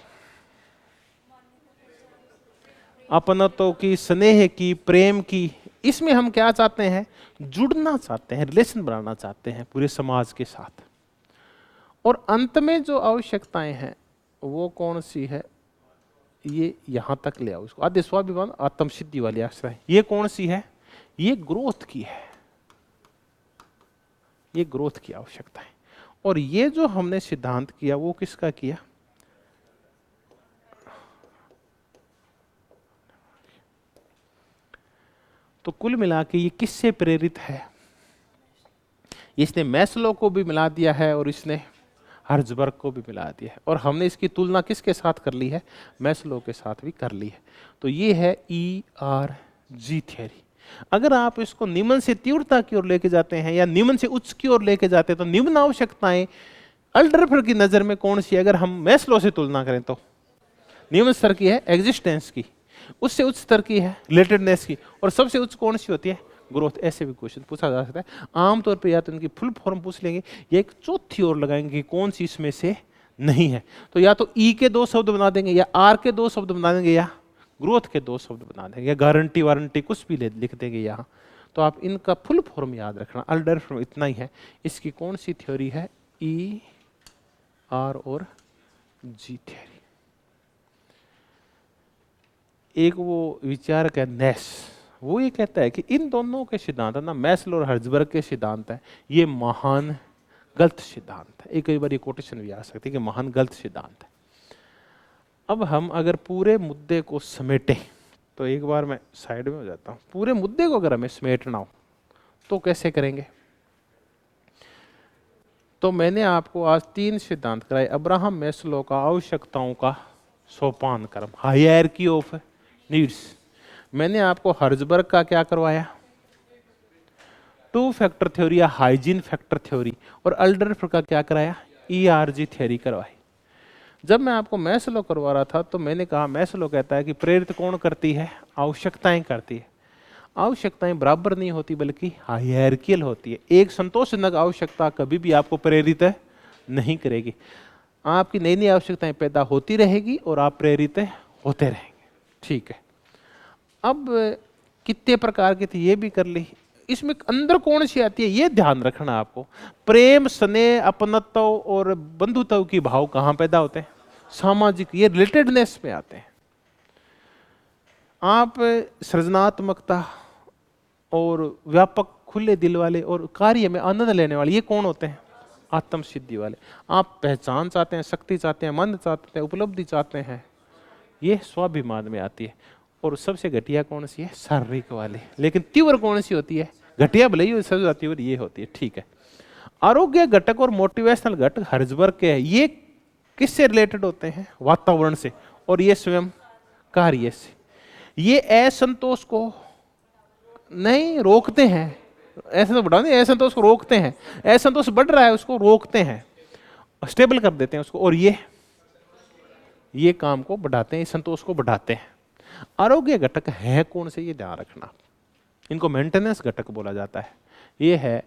अपनत्व की, स्नेह की, प्रेम की। इसमें हम क्या चाहते हैं? जुड़ना चाहते हैं, रिलेशन बनाना चाहते हैं पूरे समाज के साथ। और अंत में जो आवश्यकताएं हैं वो कौन सी है? ये यहां तक ले आओ इसको, आद्य स्वाभिमान, आत्म सिद्धि वाली आश्रय। ये कौन सी है? ये ग्रोथ की है, ये ग्रोथ की आवश्यकता है। और ये जो हमने सिद्धांत किया वो किसका किया? तो कुल मिला के ये किससे प्रेरित है? इसने मैस्लो को भी मिला दिया है और इसने हर्ज़बर्ग को भी मिला दिया है। और हमने इसकी तुलना किसके साथ कर ली है? मैस्लो के साथ भी कर ली है। तो ये है ERG थ्योरी। अगर आप इसको निम्न से तीव्रता की ओर लेके जाते हैं या निम्न से उच्च की ओर लेके जाते हैं, तो निम्न आवश्यकताएं एल्डरफर की नजर में कौन सी है? अगर हम मैस्लो से तुलना करें तो निम्न स्तर की है एग्जिस्टेंस की, उससे उच्च स्तर की है रिलेटेडनेस की, और सबसे उच्च कौन सी होती है? ग्रोथ। ऐसे भी क्वेश्चन पूछा जा सकता है। आमतौर पे या तो इनकी फुल फॉर्म पूछ लेंगे या एक चौथी ओर लगाएंगे कि कौन सी इसमें से नहीं है। तो या तो ई के दो शब्द बना देंगे, या आर के दो शब्द बना देंगे, या ग्रोथ के दो शब्द बना देंगे, या गारंटी वारंटी कुछ भी लिख देंगे यहाँ। तो आप इनका फुल फॉर्म याद रखना। एल्डरफर इतना ही है। इसकी कौन सी थ्योरी है? ERG theory. एक वो विचारक है नेस, वो ये कहता है कि इन दोनों के सिद्धांत ना, मैस्लो और हर्ट्जबर्ग के सिद्धांत है, ये महान गलत सिद्धांत है। एक कई बार ये कोटेशन भी आ सकती है कि महान गलत सिद्धांत है। अब हम अगर पूरे मुद्दे को समेटें, तो एक बार मैं साइड में हो जाता हूँ, पूरे मुद्दे को अगर हमें समेटना हो तो कैसे करेंगे? तो मैंने आपको आज 3 सिद्धांत कराए। अब्राहम मैस्लो का आवश्यकताओं का सोपान क्रम, हायरार्की ऑफ नीड्स। मैंने आपको हर्ट्जबर्ग का क्या करवाया? 2 फैक्टर थ्योरी या हाइजीन फैक्टर थ्योरी। और अल्डरफर का क्या कराया? ERG थ्योरी करवाई। जब मैं आपको मैस्लो करवा रहा था तो मैंने कहा, मैस्लो कहता है कि प्रेरित कौन करती है? आवश्यकताएं करती है। आवश्यकताएं बराबर नहीं होती बल्कि हायरार्कियल होती है। एक संतोषजनक आवश्यकता कभी भी आपको प्रेरित नहीं करेगी। आपकी नई नई आवश्यकताएं पैदा होती रहेगी और आप प्रेरित होते रहेंगे। ठीक है, अब कितने प्रकार की थी ये भी कर ली। इसमें अंदर कौन सी आती है ये ध्यान रखना आपको। प्रेम, स्नेह, अपनत्व और बंधुत्व की भाव कहाँ पैदा होते हैं? सामाजिक, ये रिलेटेडनेस में आते हैं। आप सृजनात्मकता और व्यापक खुले दिल वाले और कार्य में आनंद लेने वाले, ये कौन होते हैं? आत्म सिद्धि वाले। आप पहचान चाहते हैं, शक्ति चाहते हैं, मन चाहते हैं, उपलब्धि चाहते हैं, ये स्वाभिमान में आती है। और सबसे घटिया कौन सी है? शारीरिक वाली। लेकिन तीव्र कौन सी होती है? घटिया भले ही सबसे तीव्र ये होती है। ठीक है, आरोग्य घटक और मोटिवेशनल घटक हर्ट्जबर्ग के हैं। ये किससे रिलेटेड होते हैं? वातावरण से। और ये स्वयं कार्य से। ये असंतोष को नहीं रोकते हैं, ऐसा तो बढ़ा नहीं, असंतोष को रोकते हैं। असंतोष बढ़ रहा है उसको रोकते हैं, स्टेबल कर देते हैं उसको। और ये काम को बढ़ाते हैं, संतोष को बढ़ाते हैं। आरोग्य घटक है कौन से? ये ध्यान रखना, इनको मेंटेनेंस घटक बोला जाता है। ये है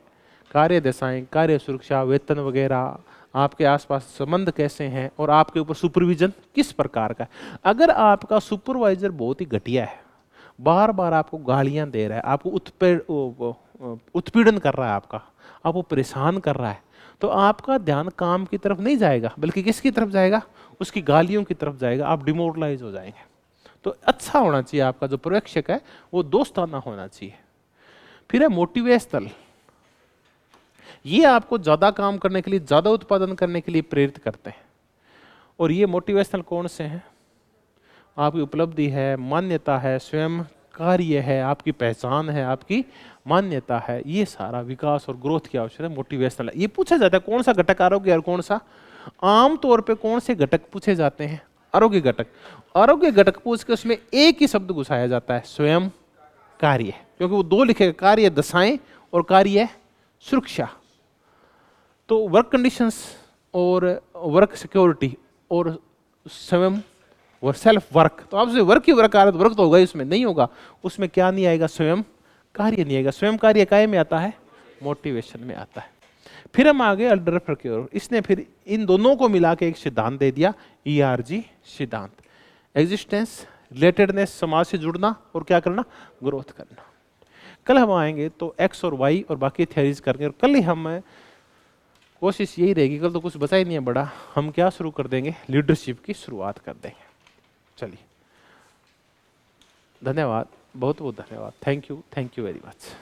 कार्य दशाएं, कार्य सुरक्षा, वेतन वगैरह, आपके आसपास संबंध कैसे हैं और आपके ऊपर सुपरविजन किस प्रकार का है। अगर आपका सुपरवाइजर बहुत ही घटिया है, बार बार आपको गालियां दे रहा है, आपको उत्पीड़न कर रहा है, आपको परेशान कर रहा है, तो आपका ध्यान काम की तरफ नहीं जाएगा बल्कि किसकी तरफ जाएगा? उसकी गालियों की तरफ जाएगा। आप डिमोरलाइज हो जाएंगे। तो अच्छा होना चाहिए आपका जो पर्यवेक्षक है, वो दोस्ताना होना चाहिए। फिर है मोटिवेशनल। ये आपको ज्यादा काम करने के लिए, ज्यादा उत्पादन करने के लिए प्रेरित करते हैं। और ये मोटिवेशनल कौन से हैं? आपकी उपलब्धि है, मान्यता है, स्वयं कार्य है, आपकी पहचान है, आपकी मान्यता है। ये सारा विकास और ग्रोथ की आवश्यकता है, मोटिवेशनल है। ये पूछा जाता है कौन सा घटक आरोग्य और कौन सा? आमतौर पे कौन से घटक पूछे जाते हैं? आरोग्य घटक। आरोग्य घटक पूछ के उसमें एक ही शब्द घुसाया जाता है, स्वयं कार्य, क्योंकि वो 2 लिखेगा, कार्य दशाएं और कार्य सुरक्षा। तो वर्क कंडीशंस और वर्क सिक्योरिटी और स्वयं और सेल्फ वर्क। तो आपसे वर्क ही वर्क आ रहा है, वर्क तो होगा ही, उसमें नहीं होगा। उसमें क्या नहीं आएगा? स्वयं कार्य नहीं आएगा। स्वयं कार्य काय में आता है? मोटिवेशन में आता है। फिर हम आगे अल्डरफर की ओर। इसने फिर इन दोनों को मिला के एक सिद्धांत दे दिया, ERG सिद्धांत। एग्जिस्टेंस, रिलेटेडनेस, समाज से जुड़ना और क्या करना? ग्रोथ करना। कल हम आएंगे तो X और Y और बाकी थ्योरीज करके, और कल ही हम कोशिश यही रहेगी, कल तो कुछ बचा ही नहीं है बड़ा, हम क्या शुरू कर देंगे? लीडरशिप की शुरुआत कर देंगे। चलिए, धन्यवाद, बहुत बहुत धन्यवाद। Thank you very much.